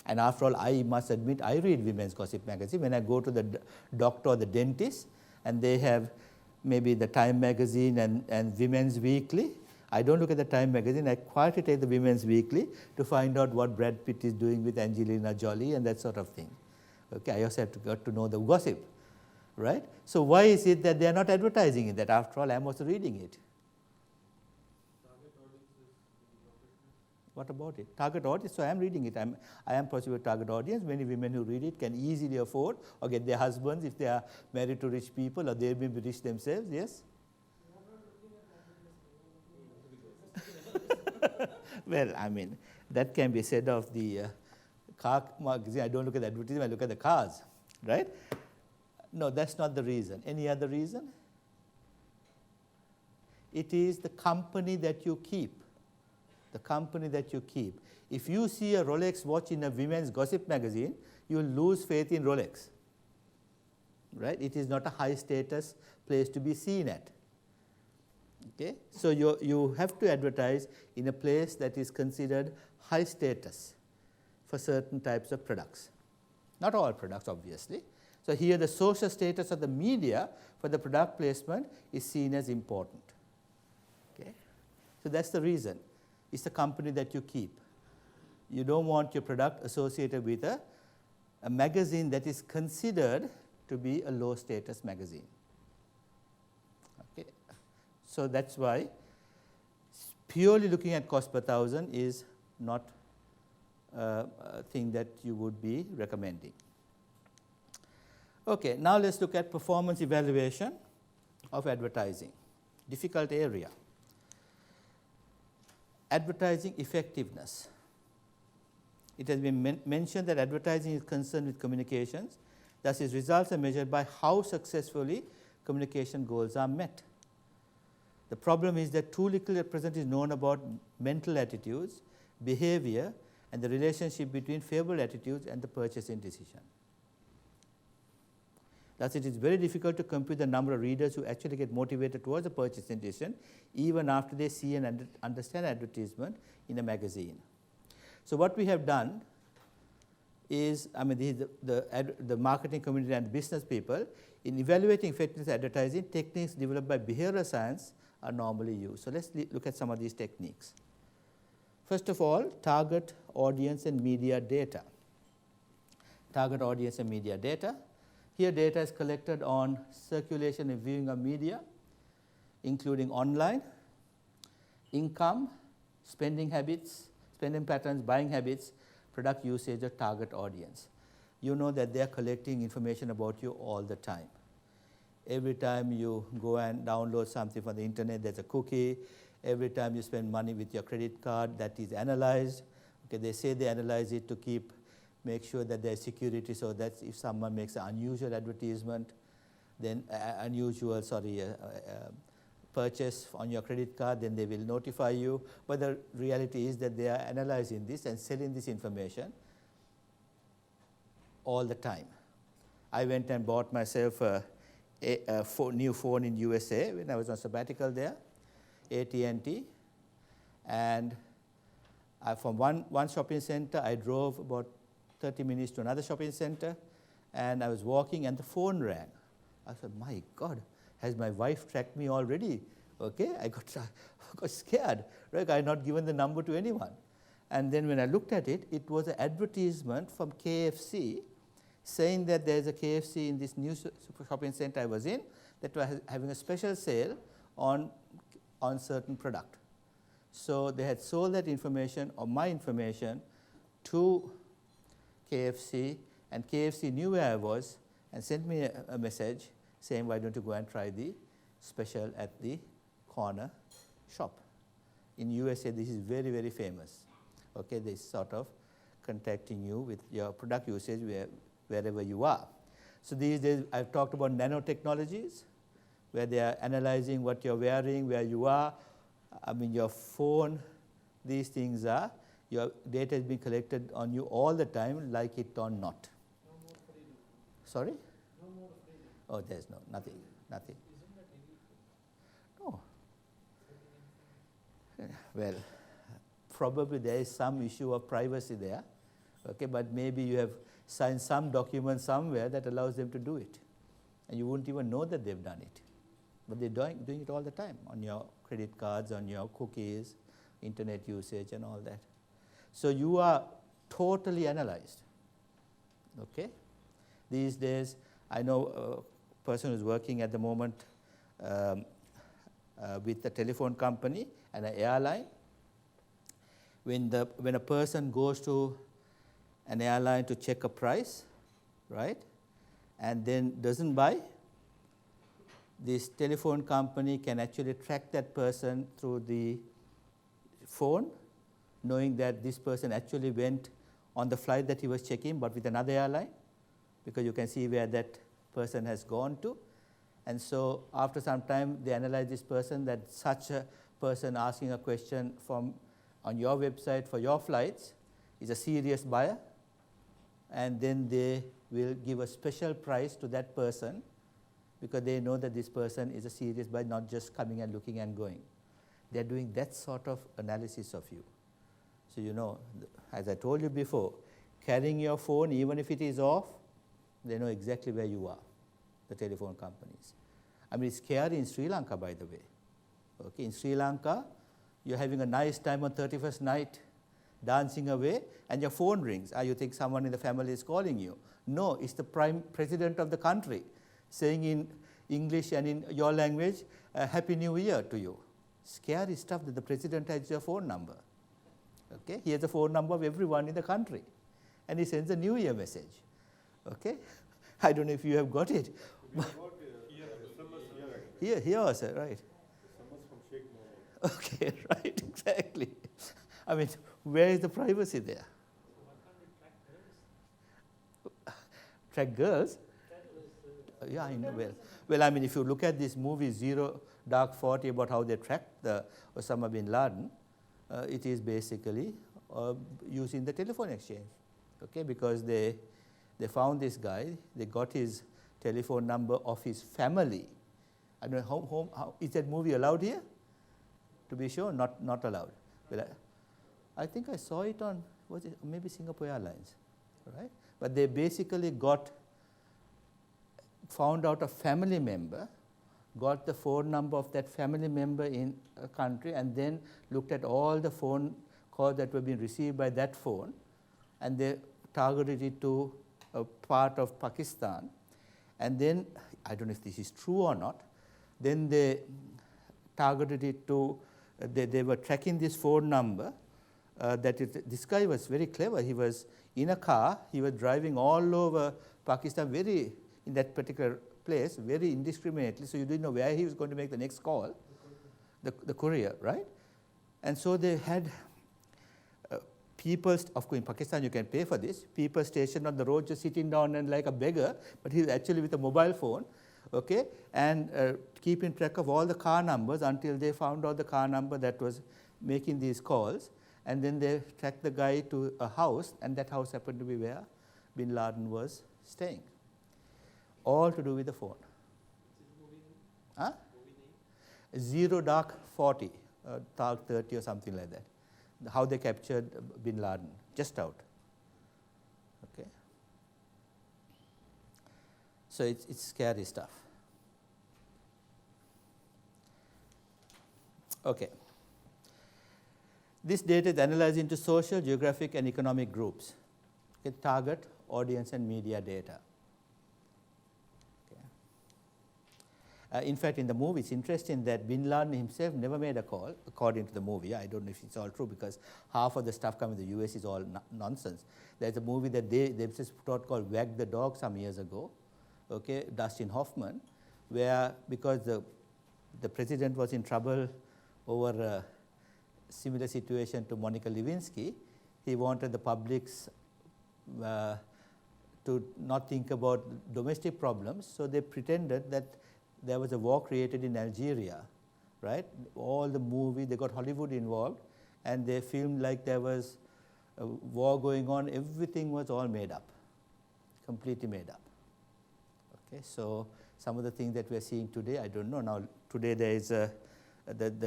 And after all, I must admit, I read women's gossip magazine. When I go to the doctor or the dentist and they have maybe the Time magazine and Women's Weekly, I don't look at the Time magazine. I quietly take the Women's Weekly to find out what Brad Pitt is doing with Angelina Jolie and that sort of thing. Okay, I also have to get to know the gossip, right? So why is it that they are not advertising it? That after all, I am also reading it. What about it? Target audience, so I am reading it. I am possibly a target audience. Many women who read it can easily afford or get their husbands if they are married to rich people or they may be rich themselves, yes? Well, I mean, that can be said of the car magazine. I don't look at the advertisement, I look at the cars, right? No, that's not the reason. Any other reason? It is the company that you keep. The company that you keep. If you see a Rolex watch in a women's gossip magazine, you will lose faith in Rolex. Right? It is not a high status place to be seen at. Okay? So you have to advertise in a place that is considered high status for certain types of products. Not all products, obviously. So here the social status of the media for the product placement is seen as important. Okay? So that's the reason. It's the company that you keep. You don't want your product associated with a magazine that is considered to be a low status magazine. Okay. So that's why purely looking at cost per thousand is not a thing that you would be recommending. Okay, now let's look at performance evaluation of advertising. Difficult area. Advertising effectiveness. It has been mentioned that advertising is concerned with communications. Thus, its results are measured by how successfully communication goals are met. The problem is that too little at present is known about mental attitudes, behavior, and the relationship between favorable attitudes and the purchasing decision. Thus, it is very difficult to compute the number of readers who actually get motivated towards a purchasing decision even after they see and understand advertisement in a magazine. So what we have done is, the marketing community and business people, in evaluating effectiveness of advertising, techniques developed by behavioral science are normally used. So let's look at some of these techniques. First of all, target audience and media data. Target audience and media data. Here data is collected on circulation and viewing of media, including online, income, spending habits, spending patterns, buying habits, product usage of target audience. You know that they are collecting information about you all the time. Every time you go and download something from the internet, there's a cookie. Every time you spend money with your credit card, that is analyzed. Okay, they say they analyze it to make sure that there's security, so that if someone makes an unusual advertisement, then purchase on your credit card, then they will notify you. But the reality is that they are analyzing this and selling this information all the time. I went and bought myself a new phone in USA when I was on sabbatical there, AT&T, and from one shopping center, I drove about 30 minutes to another shopping center, and I was walking and the phone rang. I said, my God, has my wife tracked me already? Okay, I got scared. Right? I had not given the number to anyone. And then when I looked at it, it was an advertisement from KFC saying that there's a KFC in this new shopping center I was in that was having a special sale on certain product. So they had sold that information or my information to KFC, and KFC knew where I was and sent me a message saying, why don't you go and try the special at the corner shop. In USA, this is very, very famous. Okay, they sort of contacting you with your product usage wherever you are. So these days, I've talked about nanotechnologies, where they are analyzing what you're wearing, where you are. Your phone, these things are. Your data is being collected on you all the time, like it or not. No more freedom. Sorry? No more freedom. Oh, there's nothing. Isn't that illegal? No. Well, probably there is some issue of privacy there, okay, but maybe you have signed some document somewhere that allows them to do it, and you wouldn't even know that they've done it. But they're doing it all the time on your credit cards, on your cookies, internet usage, and all that. So you are totally analyzed. Okay? These days, I know a person who's working at the moment with a telephone company and an airline. When a person goes to an airline to check a price, right, and then doesn't buy, this telephone company can actually track that person through the phone, knowing that this person actually went on the flight that he was checking, but with another airline, because you can see where that person has gone to. And so after some time, they analyze this person, that such a person asking a question from on your website for your flights is a serious buyer, and then they will give a special price to that person because they know that this person is a serious buyer, not just coming and looking and going. They're doing that sort of analysis of you. So you know, as I told you before, carrying your phone, even if it is off, they know exactly where you are, the telephone companies. I mean, it's scary in Sri Lanka, by the way. Okay, in Sri Lanka, you're having a nice time on 31st night, dancing away, and your phone rings. You think someone in the family is calling you. No, it's the prime president of the country saying in English and in your language, Happy New Year to you. Scary stuff that the president has your phone number. Okay, he has the phone number of everyone in the country, and he sends a New Year message. Okay, I don't know if you have got it. Here also, right? Okay, right, exactly. I mean, where is the privacy there? Track girls? Yeah, I know well. Well, I mean, if you look at this movie, Zero Dark 40, about how they tracked the Osama bin Laden, it is basically using the telephone exchange, okay? Because they found this guy, they got his telephone number of his family. I don't know, how is that movie allowed here? To be sure, not allowed. Well, I think I saw it on, was it maybe Singapore Airlines, right? But they basically found out a family member, got the phone number of that family member in a country, and then looked at all the phone calls that were being received by that phone, and they targeted it to a part of Pakistan. And then, I don't know if this is true or not, then they targeted it to, they were tracking this phone number, this guy was very clever. He was in a car, he was driving all over Pakistan, in that particular place, very indiscriminately, so you didn't know where he was going to make the next call, the courier, right? And so they had people, of course in Pakistan you can pay for this, people stationed on the road just sitting down and like a beggar, but he was actually with a mobile phone, okay, and keeping track of all the car numbers until they found out the car number that was making these calls, and then they tracked the guy to a house, and that house happened to be where bin Laden was staying. All to do with the phone. Huh? Zero Dark 40, Dark 30 or something like that. How they captured bin Laden, just out. Okay. So it's scary stuff. Okay. This data is analyzed into social, geographic, and economic groups. Okay. Target, audience, and media data. In fact, in the movie, it's interesting that bin Laden himself never made a call, according to the movie. I don't know if it's all true, because half of the stuff coming from the US is all nonsense. There's a movie that they just put out called Wag the Dog some years ago, okay, Dustin Hoffman, where because the president was in trouble over a similar situation to Monica Lewinsky, he wanted the publics to not think about domestic problems, so they pretended that there was a war created in Algeria, right? All the movie, they got Hollywood involved, and they filmed like there was a war going on. Everything was all made up, completely made up. Okay, so some of the things that we are seeing today, I don't know. Now, today there is the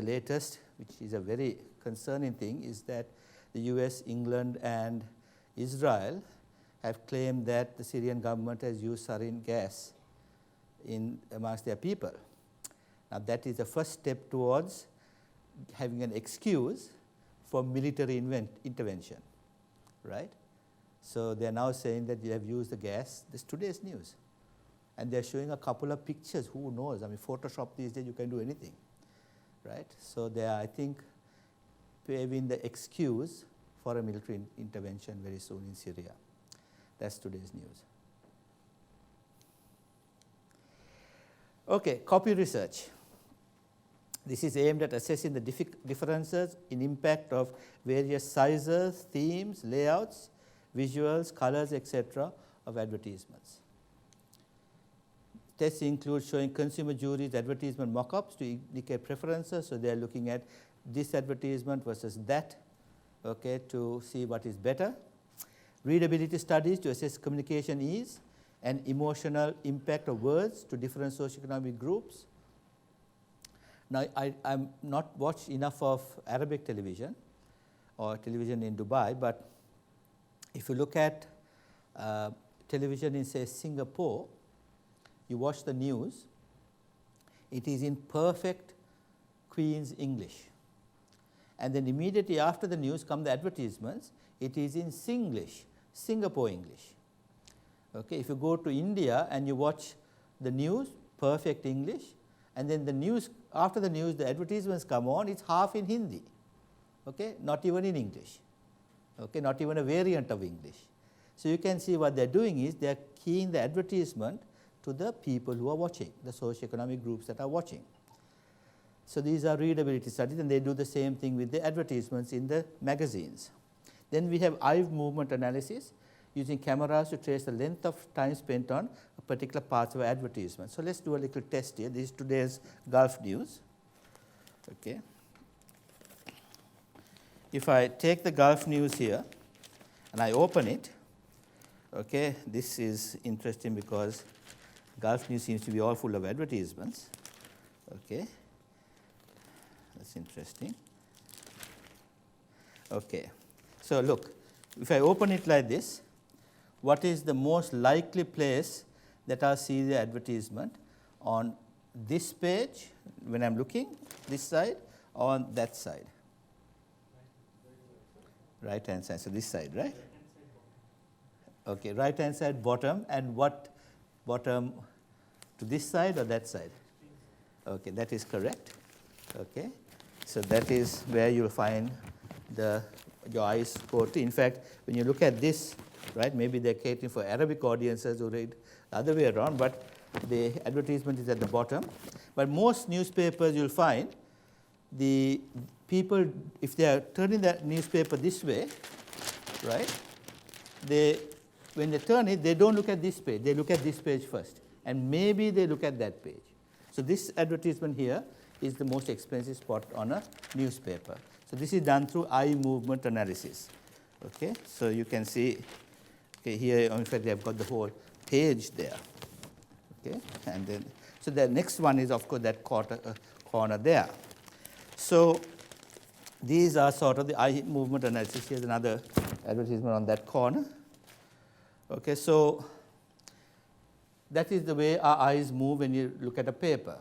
latest, which is a very concerning thing, is that the US, England, and Israel have claimed that the Syrian government has used sarin gas amongst their people. Now that is the first step towards having an excuse for military intervention, right? So they are now saying that you have used the gas. This is today's news. And they're showing a couple of pictures. Who knows? I mean, Photoshop these days, you can do anything, right? So they are, I think, paving the excuse for a military intervention very soon in Syria. That's today's news. Okay, copy research. This is aimed at assessing the differences in impact of various sizes, themes, layouts, visuals, colors, etc. of advertisements. Tests include showing consumer juries advertisement mock-ups to indicate preferences. So they are looking at this advertisement versus that, okay, to see what is better. Readability studies to assess communication ease and emotional impact of words to different socioeconomic groups. Now, I'm not watched enough of Arabic television or television in Dubai, but if you look at television in, say, Singapore, you watch the news, it is in perfect Queen's English. And then immediately after the news come the advertisements, it is in Singlish, Singapore English. Okay, if you go to India and you watch the news, perfect English, and then the news, after the news, the advertisements come on, it's half in Hindi, okay, not even in English, okay, not even a variant of English. So you can see what they're doing is they're keying the advertisement to the people who are watching, the socioeconomic groups that are watching. So these are readability studies, and they do the same thing with the advertisements in the magazines. Then we have eye movement analysis using cameras to trace the length of time spent on a particular part of an advertisement. So let's do a little test here. This is today's Gulf news. Okay. If I take the Gulf news here and I open it, okay, this is interesting because Gulf news seems to be all full of advertisements. Okay, that's interesting. Okay, so look, if I open it like this, what is the most likely place that I'll see the advertisement? On this page, when I'm looking, this side, or on that side? Right hand side, so this side, right? Okay, right hand side bottom, and what bottom, to this side or that side? Okay, that is correct. Okay, so that is where you'll find your eyes go to. In fact, when you look at this, right, maybe they're catering for Arabic audiences who read the other way around, but the advertisement is at the bottom. But most newspapers you'll find, the people, if they are turning the newspaper this way, right, when they turn it, they don't look at this page, they look at this page first, and maybe they look at that page. So this advertisement here is the most expensive spot on a newspaper. So this is done through eye movement analysis. Okay, so you can see, okay, here, in fact, they've got the whole page there. Okay, and then, so the next one is, of course, that corner there. So these are sort of the eye movement analysis. Here's another advertisement on that corner. Okay, so that is the way our eyes move when you look at a paper.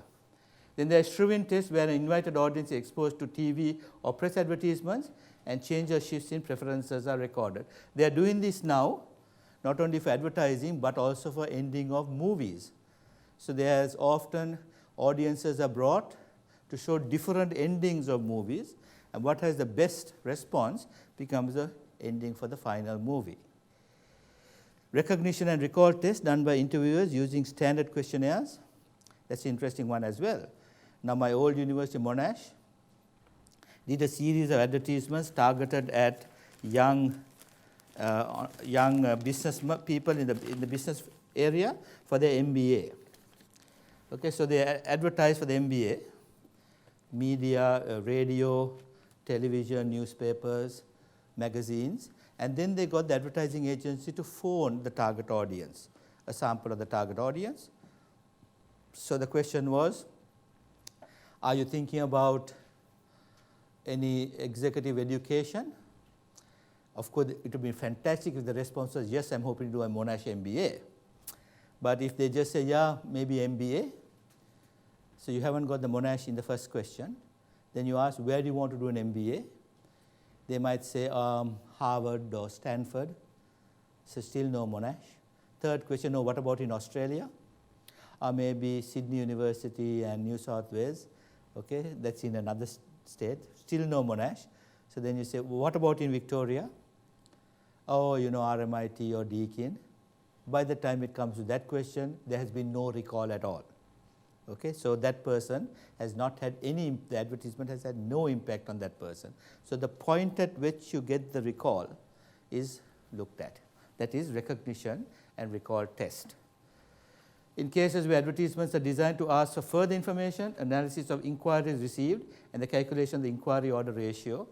Then there's Shrivin test, where an invited audience is exposed to TV or press advertisements, and change or shifts in preferences are recorded. They are doing this now, not only for advertising, but also for ending of movies. So there's often audiences are brought to show different endings of movies, and what has the best response becomes the ending for the final movie. Recognition and recall test done by interviewers using standard questionnaires. That's an interesting one as well. Now, my old university, Monash, did a series of advertisements targeted at young business people in the business area for their MBA. Okay, so they advertise for the MBA, media, radio, television, newspapers, magazines, and then they got the advertising agency to phone the target audience, a sample of the target audience. So the question was, are you thinking about any executive education? Of course, it would be fantastic if the response was, yes, I'm hoping to do a Monash MBA. But if they just say, yeah, maybe MBA, so you haven't got the Monash in the first question, then you ask, where do you want to do an MBA? They might say Harvard or Stanford, so still no Monash. Third question, no, what about in Australia? Or maybe Sydney University and New South Wales, okay, that's in another state, still no Monash. So then you say, well, what about in Victoria? Oh, you know, RMIT or Deakin. By the time it comes to that question, there has been no recall at all. Okay, so that person has not had any, the advertisement has had no impact on that person. So the point at which you get the recall is looked at. That is recognition and recall test. In cases where advertisements are designed to ask for further information, analysis of inquiries received and the calculation of the inquiry order ratio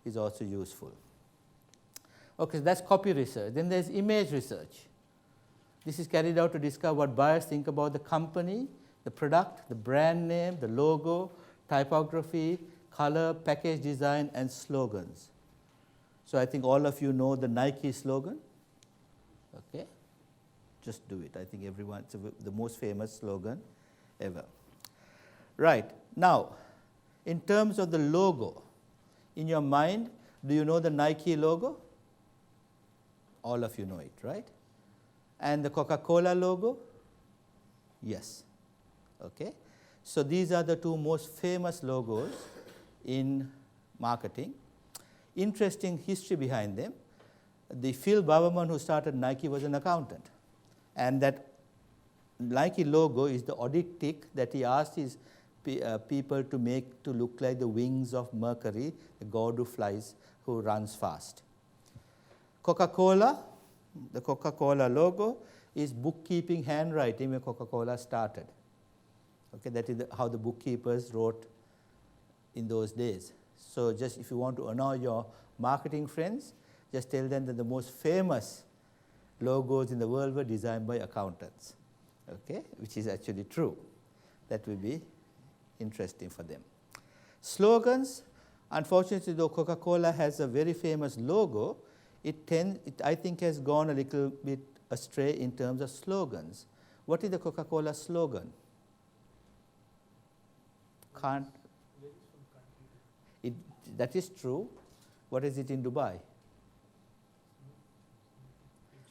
is also useful. Okay, so that's copy research. Then there's image research. This is carried out to discover what buyers think about the company, the product, the brand name, the logo, typography, color, package design, and slogans. So I think all of you know the Nike slogan. Okay, just do it. I think everyone, it's the most famous slogan ever. Right, now, in terms of the logo, in your mind, do you know the Nike logo? All of you know it, right? And the Coca-Cola logo? Yes. Okay. So these are the two most famous logos in marketing. Interesting history behind them. The Phil Bowerman who started Nike was an accountant. And that Nike logo is the odditic that he asked his people to make to look like the wings of Mercury, the god who flies, who runs fast. Coca-Cola, the Coca-Cola logo is bookkeeping handwriting when Coca-Cola started. Okay, that is how the bookkeepers wrote in those days. So just if you want to annoy your marketing friends, just tell them that the most famous logos in the world were designed by accountants, okay, which is actually true. That will be interesting for them. Slogans, unfortunately, though Coca-Cola has a very famous logo, it I think has gone a little bit astray in terms of slogans. What is the Coca-Cola slogan? Can't. That is true. What is it in Dubai?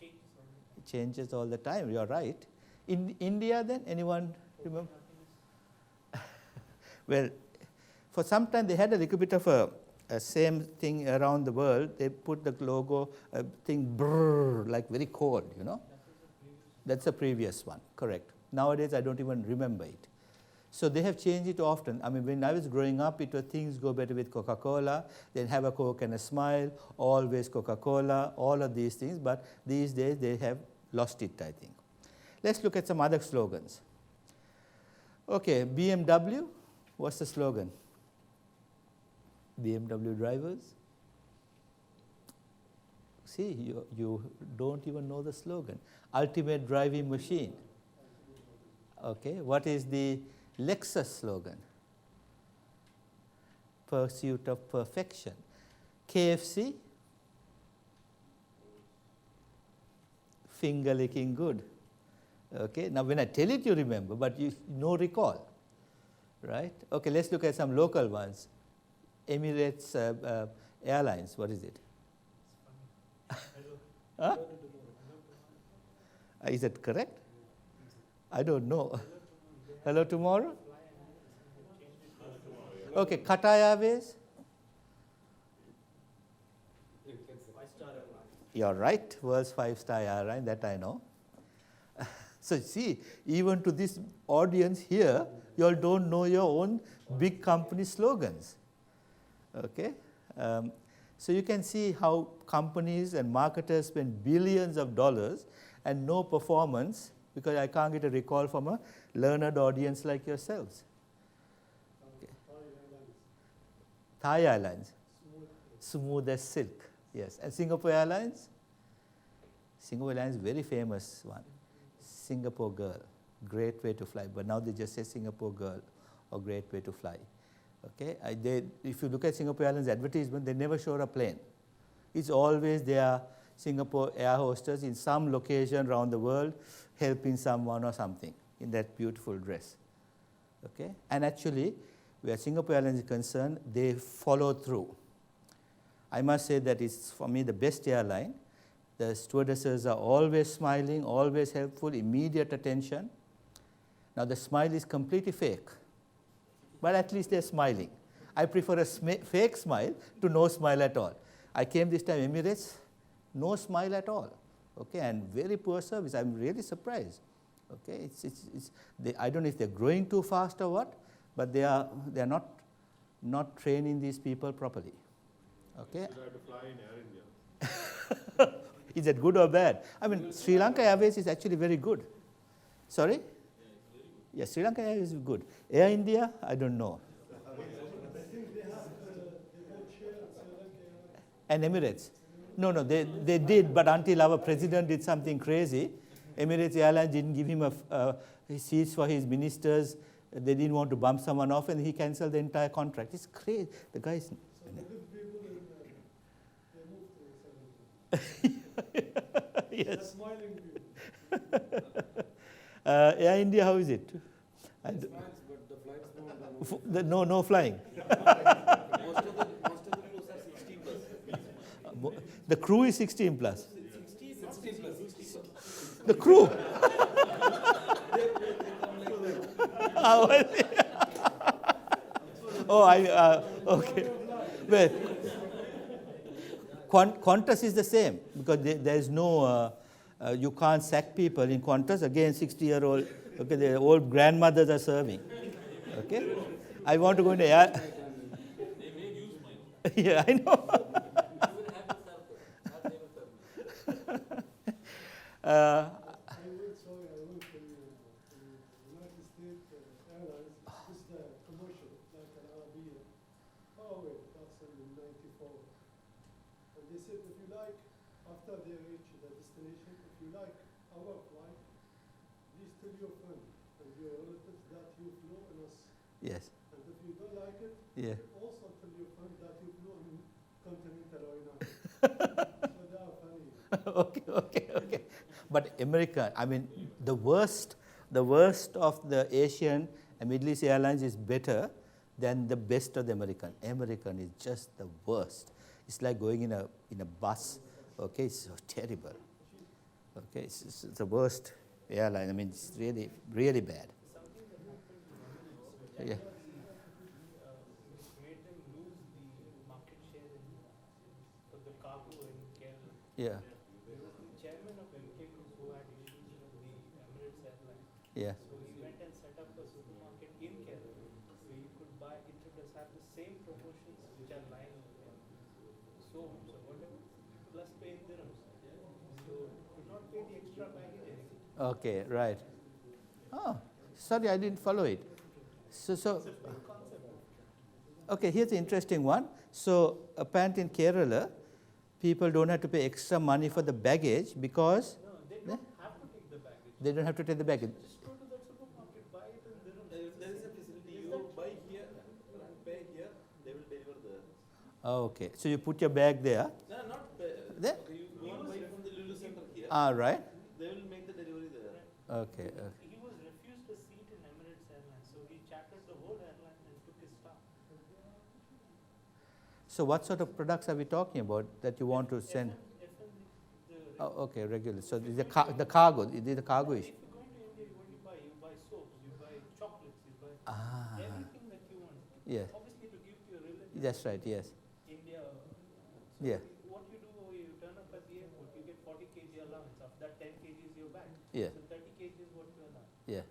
It changes all the time. You are right. In India, then, anyone remember? Well, for some time they had a little bit of a same thing around the world. They put the logo thing brrr, like very cold, you know. That's the previous one, correct. Nowadays I don't even remember it. So they have changed it often. I mean, when I was growing up, it was things go better with Coca-Cola, then have a Coke and a smile, always Coca-Cola, all of these things. But these days they have lost it, I think. Let's look at some other slogans. Okay, BMW, what's the slogan? BMW drivers? See, you don't even know the slogan. Ultimate driving machine. Okay, what is the Lexus slogan? Pursuit of perfection. KFC? Finger licking good. Okay, now when I tell it you remember, but you no recall, right? Okay, let's look at some local ones. Emirates Airlines, what is it? Huh? Is that correct? I don't know. Hello tomorrow? Okay, Qatar Airways? You're right, world's 5-star airline, that I know. So see, even to this audience here, you all don't know your own big company slogans. Okay? So you can see how companies and marketers spend billions of dollars and no performance because I can't get a recall from a learned audience like yourselves. Okay. Thai Airlines. Smooth as silk. Yes. And Singapore Airlines? Singapore Airlines, very famous one. Singapore Girl. Great way to fly. But now they just say Singapore Girl or great way to fly. Okay, if you look at Singapore Airlines advertisement, they never show a plane. It's always their Singapore air hostess in some location around the world helping someone or something in that beautiful dress. Okay, and actually, where Singapore Airlines is concerned, they follow through. I must say that it's, for me, the best airline. The stewardesses are always smiling, always helpful, immediate attention. Now, the smile is completely fake. But at least they're smiling. I prefer a fake smile to no smile at all. I came this time Emirates, no smile at all. Okay, and very poor service. I'm really surprised. Okay, I don't know if they're growing too fast or what, but they are not training these people properly. Okay. Should I have to fly in Air India? Is that good or bad? I mean, Sri Lanka Airways is actually very good. Sorry? Yes, Sri Lanka Air is good. Air India, I don't know. And Emirates. No, they did, but until our president did something crazy, Emirates Airlines didn't give him seats for his ministers. They didn't want to bump someone off, and he cancelled the entire contract. It's crazy. The guy's. So the good people they moved to Yes. That's smiling view. Air India, how is it? It's nice, but the flights No flying. most of the crews are 60 plus. The crew is 16 plus. 60 plus. The crew. Okay. Well, Qantas is the same because there is no, you can't sack people in Qantas. Again, 60-year-old, okay, the old grandmothers are serving. Okay, I want to go into air. They may use mine. Yeah, I know. I work for the United States Airlines. This is the commercial, like an Arabiya. Oh wait, that's in 94. And they said if you like, after they reach the destination, if you like our flight, please tell your friend and your relatives that you flew in us. Yes. And if you don't like it, Yeah. also tell your friend that you flew in Continental or United. So they are funny. Okay. But America, I mean, the worst of the Asian and Middle East airlines is better than the best of the American. American is just the worst. It's like going in a bus. Okay, it's so terrible. Okay, it's the worst airline. I mean, it's really, really bad. Yeah. Made them lose the market share for the cargo in Kerala. Yeah. There was the chairman of MK Group who had issues with the Emirates Airline. Yeah. So he went and set up a supermarket in Kerala. So you could buy, it would have the same promotions which are lying so whatever, plus pay in dirhams. So could not pay the extra baggage anything. Okay, right. Oh, sorry, I didn't follow it. So okay, here's the interesting one. So apparently in Kerala, people don't have to pay extra money for the baggage because No, they don't have to take the baggage. they don't have to take the baggage. Just go to that supermarket, buy it in dirhams. There is a facility. You buy here and pay here. They will deliver there. Oh, okay, so you put your bag there. No, not There? okay, you go and buy from the Lulu Center here. Ah, right. They will make the delivery there. Okay. He was refused a seat in Emirates Airlines, so he chartered the whole airline and took his staff. So what sort of products are we talking about that you want to send? Oh, okay, regular. So the cargo. It is the cargo issue. If you go into India, what do you buy? You buy soaps, you buy chocolates, you buy Ah, everything that you want. yes, Obviously, to give to your relatives. that's right. Yes. India. So Yeah. What you do, you turn up at the airport, you get 40 kg allowance. After that, 10 kg is your bag. Yeah. So 30 kg is what you allow. Yeah.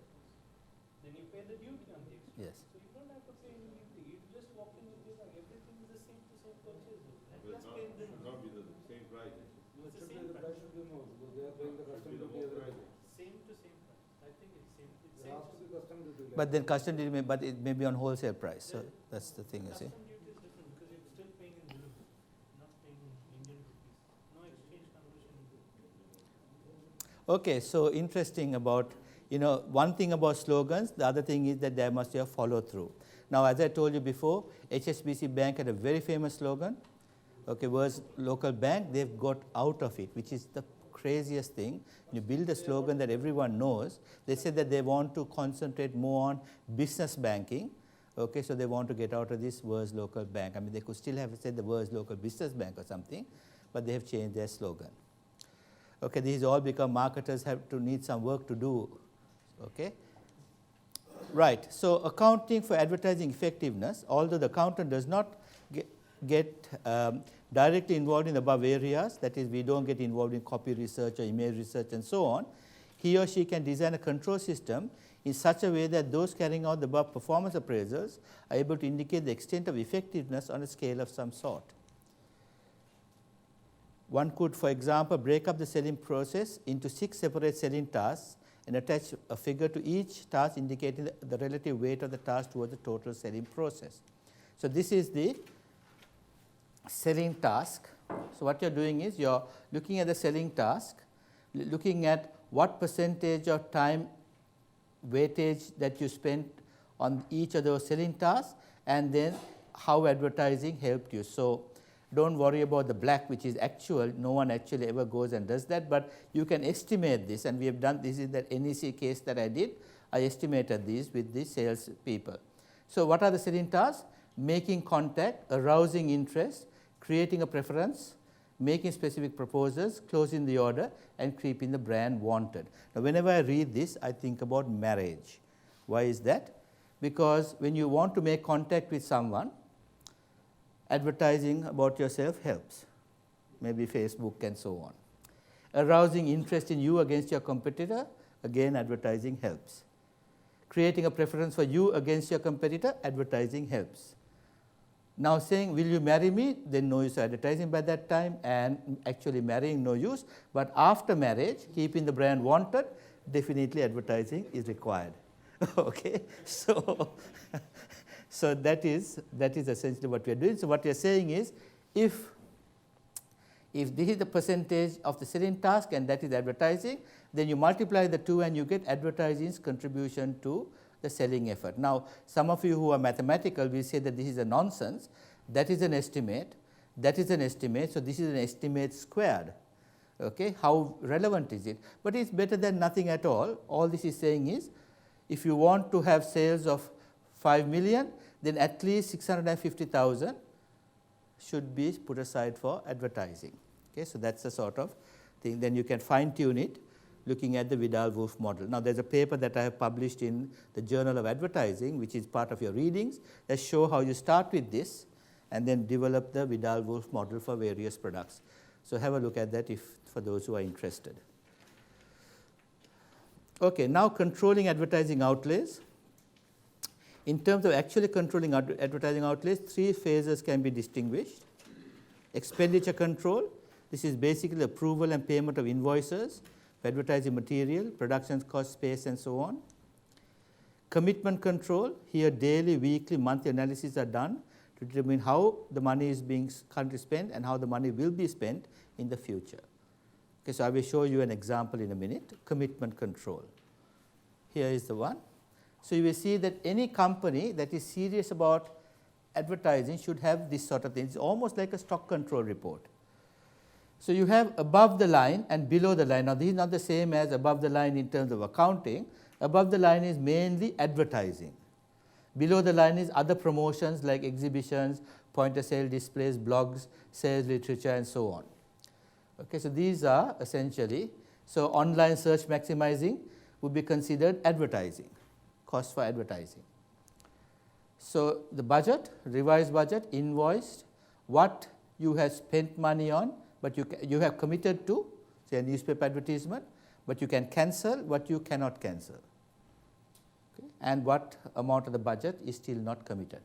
Then you pay the duty on the extra. Yes. So you don't have to pay any duty. You just walk in with your bag. Everything is the same to same purchase. And plus pay the Not be the same price. It's the same price. should be more because they are paying the custom duty every day. Same to same price. I think it's same. It's There same has to be custom duty. But then custom duty, but it may be on wholesale price. So that's the thing, you see. Custom duty is different because you're still paying in dirhams, not paying in Indian rupees. No exchange conversion. Okay, so interesting about, one thing about slogans, the other thing is that there must be a follow through. Now, as I told you before, HSBC Bank had a very famous slogan. Okay, was local bank, they've got out of it, which is the craziest thing. You build a slogan that everyone knows. They said that they want to concentrate more on business banking. Okay, so they want to get out of this words local bank. I mean, they could still have said the words local business bank or something, but they have changed their slogan. Okay, these all become marketers have to need some work to do. Okay, right. So accounting for advertising effectiveness, although the accountant does not get directly involved in the above areas, that is, we don't get involved in copy research or image research and so on, he or she can design a control system in such a way that those carrying out the above performance appraisals are able to indicate the extent of effectiveness on a scale of some sort. One could, for example, break up the selling process into 6 separate selling tasks and attach a figure to each task indicating the relative weight of the task towards the total selling process. So this is the selling task. So what you're doing is you're looking at the selling task, looking at what percentage of time weightage that you spent on each of those selling tasks, and then how advertising helped you. So don't worry about the black, which is actual. No one actually ever goes and does that, but you can estimate this, and we have done this in that NEC case that I did. I estimated these with the sales people. So what are the selling tasks? Making contact, arousing interest, creating a preference, making specific proposals, closing the order, and keeping the brand wanted. Now, whenever I read this, I think about marriage. Why is that? Because when you want to make contact with someone, advertising about yourself helps, maybe Facebook and so on. Arousing interest in you against your competitor, again advertising helps. Creating a preference for you against your competitor, advertising helps. Now saying, will you marry me? Then no use advertising by that time, and actually marrying, no use. But after marriage, keeping the brand wanted, definitely advertising is required. Okay, so that is essentially what we are doing. So what we are saying is, if this is the percentage of the selling task and that is advertising, then you multiply the two and you get advertising's contribution to the selling effort. Now, some of you who are mathematical will say that this is a nonsense. That is an estimate. That is an estimate. So this is an estimate squared. Okay, how relevant is it? But it's better than nothing at all. All this is saying is, if you want to have sales of 5 million, then at least 650,000 should be put aside for advertising. Okay, so that's the sort of thing. Then you can fine tune it looking at the Vidal-Wolfe model. Now, there's a paper that I have published in the Journal of Advertising, which is part of your readings, that show how you start with this and then develop the Vidal-Wolfe model for various products. So have a look at that for those who are interested. Okay, now controlling advertising outlays. In terms of actually controlling advertising outlays, 3 phases can be distinguished. Expenditure control. This is basically approval and payment of invoices for advertising material, production cost, space, and so on. Commitment control. Here, daily, weekly, monthly analyses are done to determine how the money is being currently spent and how the money will be spent in the future. Okay, so I will show you an example in a minute. Commitment control. Here is the one. So you will see that any company that is serious about advertising should have this sort of thing. It's almost like a stock control report. So you have above the line and below the line. Now, this is not the same as above the line in terms of accounting. Above the line is mainly advertising. Below the line is other promotions like exhibitions, point of sale displays, blogs, sales literature, and so on. Okay, so these are essentially, so online search maximizing would be considered advertising, cost for advertising. So the budget, revised budget, invoiced, what you have spent money on, but you have committed to, say a newspaper advertisement, but you can cancel what you cannot cancel. Okay, and what amount of the budget is still not committed.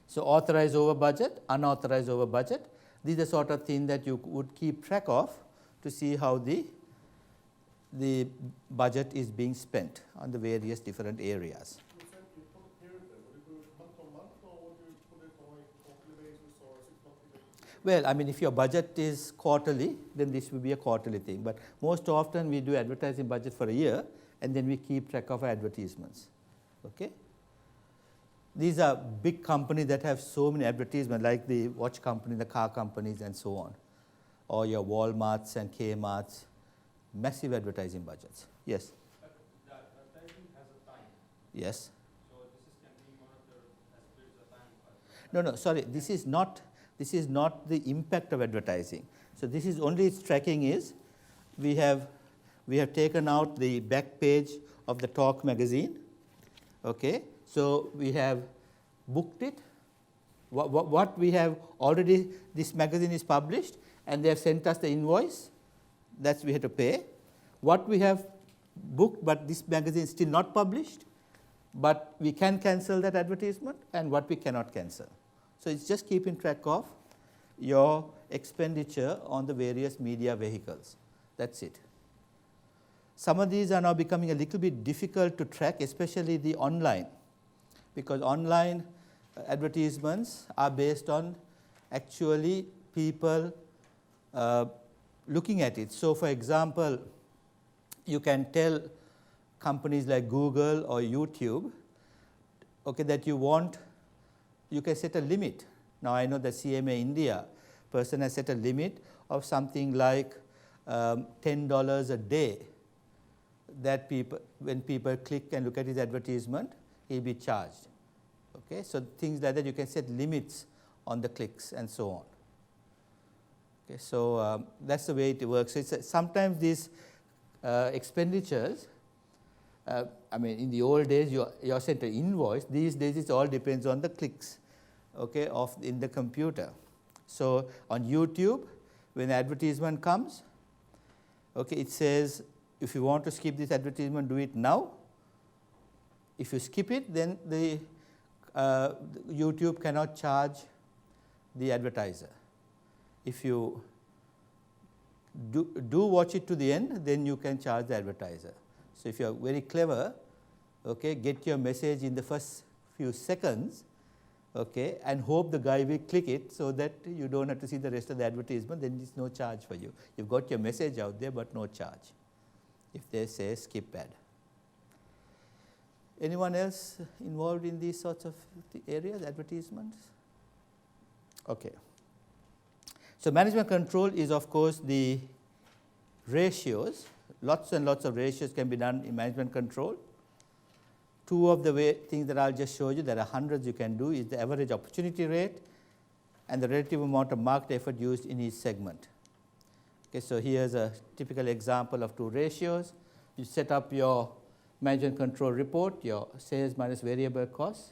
So authorized over budget, unauthorized over budget. These are the sort of thing that you would keep track of to see how the budget is being spent on the various different areas. You said you put a period there. Would you do it month on month, or would you put it on a quarterly basis or 6 monthly basis? Well, I mean, if your budget is quarterly, then this will be a quarterly thing. But most often we do advertising budget for a year, and then we keep track of our advertisements. Okay? These are big companies that have so many advertisements, like the watch company, the car companies, and so on, or your Walmarts and Kmarts, massive advertising budgets. Yes? But the advertising has a time. Yes? So this can be one of the aspects of time. No, sorry, this is not the impact of advertising. So this is only its tracking is, we have taken out the back page of the Talk magazine. Okay? So we have booked it. What we have already, this magazine is published, and they have sent us the invoice. That's we had to pay. What we have booked, but this magazine is still not published, but we can cancel that advertisement, and what we cannot cancel. So it's just keeping track of your expenditure on the various media vehicles. That's it. Some of these are now becoming a little bit difficult to track, especially the online, because online advertisements are based on actually people looking at it. So for example, you can tell companies like Google or YouTube, okay, that you can set a limit. Now I know that CMA India person has set a limit of something like $10 a day that when people click and look at his advertisement, he'll be charged. Okay, so things like that, you can set limits on the clicks and so on. Okay, so that's the way it works. So it's, sometimes these expenditures, I mean, in the old days, you sent an invoice. These days, it all depends on the clicks, okay, in the computer. So on YouTube, when the advertisement comes, okay, it says, if you want to skip this advertisement, do it now. If you skip it, then the YouTube cannot charge the advertiser. If you do watch it to the end, then you can charge the advertiser. So if you are very clever, okay, get your message in the first few seconds, okay, and hope the guy will click it so that you don't have to see the rest of the advertisement, then there's no charge for you. You've got your message out there, but no charge if they say skip ad. Anyone else involved in these sorts of areas, advertisements? Okay. So management control is, of course, the ratios. Lots and lots of ratios can be done in management control. Two of the things that I'll just show you, there are hundreds you can do, is the average opportunity rate and the relative amount of market effort used in each segment. Okay, so here's a typical example of two ratios. You set up your management control report, your sales minus variable costs.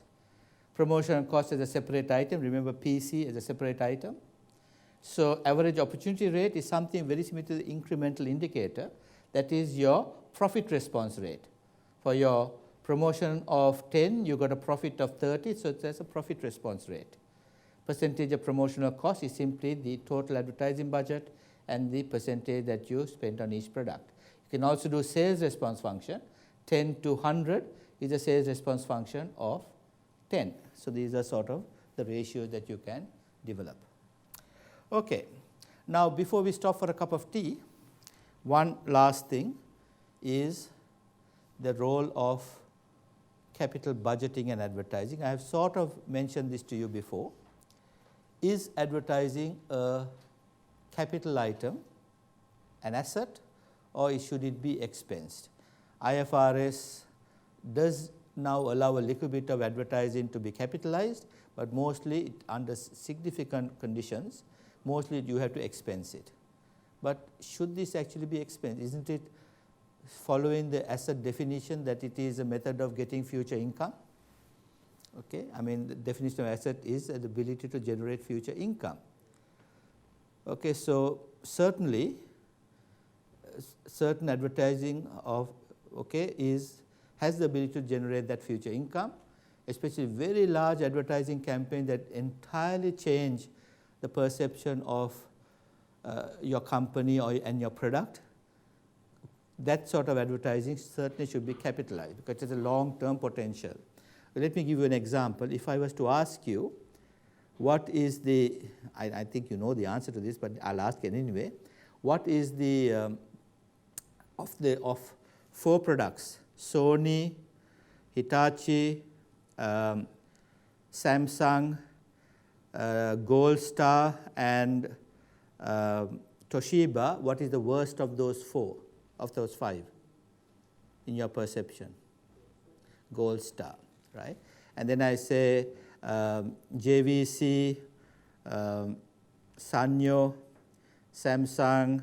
Promotion cost as a separate item. Remember PC as a separate item. So average opportunity rate is something very similar to the incremental indicator. That is your profit response rate. For your promotion of 10, you got a profit of 30, so that's a profit response rate. Percentage of promotional cost is simply the total advertising budget and the percentage that you spend on each product. You can also do sales response function. 10 to 100 is a sales response function of 10. So these are sort of the ratios that you can develop. Okay. Now before we stop for a cup of tea, one last thing is the role of capital budgeting and advertising. I have sort of mentioned this to you before. Is advertising a capital item, an asset, or should it be expensed? IFRS does now allow a little bit of advertising to be capitalized, but mostly under significant conditions, mostly you have to expense it. But should this actually be expensed? Isn't it following the asset definition that it is a method of getting future income? Okay, I mean the definition of asset is the ability to generate future income. Okay, so certainly certain advertising of has the ability to generate that future income, especially very large advertising campaigns that entirely change the perception of your company and your product. That sort of advertising certainly should be capitalized because it's a long-term potential. Let me give you an example. If I was to ask you, what is the, I think you know the answer to this, but I'll ask it anyway. What is the, of 4 products, Sony, Hitachi, Samsung, Gold Star, and Toshiba, what is the worst of those 4, of those 5, in your perception? Gold Star, right? And then I say JVC, Sanyo, Samsung,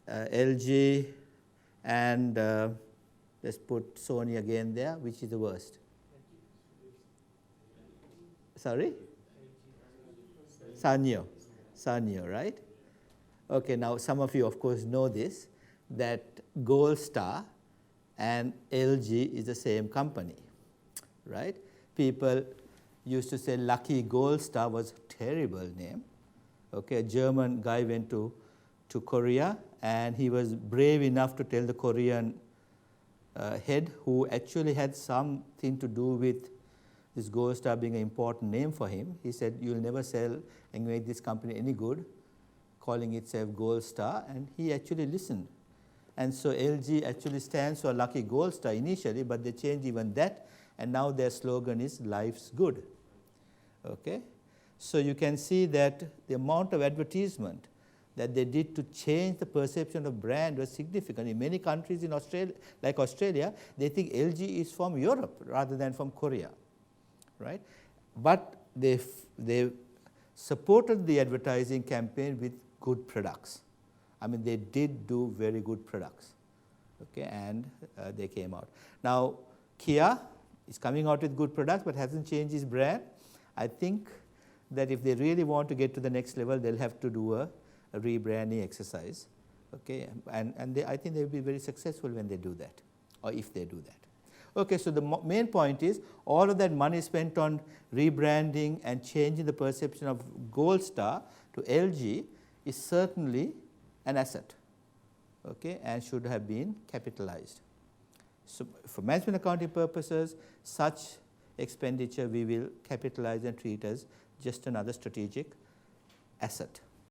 LG, and let's put Sony again there. Which is the worst? Sorry? Sanyo, right? Okay, now some of you, of course, know this, that Gold Star and LG is the same company, right? People used to say Lucky Gold Star was a terrible name. Okay, a German guy went to Korea and he was brave enough to tell the Korean head, who actually had something to do with this Gold Star being an important name for him. He said, "You'll never sell and make this company any good, calling itself Gold Star," and he actually listened. And so LG actually stands for Lucky Gold Star initially, but they changed even that, and now their slogan is "Life's Good." Okay? So you can see that the amount of advertisement that they did to change the perception of brand was significant. In many countries in Australia, like Australia, they think LG is from Europe rather than from Korea, right? But they supported the advertising campaign with good products. I mean, they did do very good products, okay, and they came out. Now, Kia is coming out with good products but hasn't changed its brand. I think that if they really want to get to the next level, they'll have to do a rebranding exercise, okay, and I think they'll be very successful when they do that, or if they do that. Okay, so the main point is all of that money spent on rebranding and changing the perception of Gold Star to LG is certainly an asset, okay, and should have been capitalized. So for management accounting purposes, such expenditure we will capitalize and treat as just another strategic asset.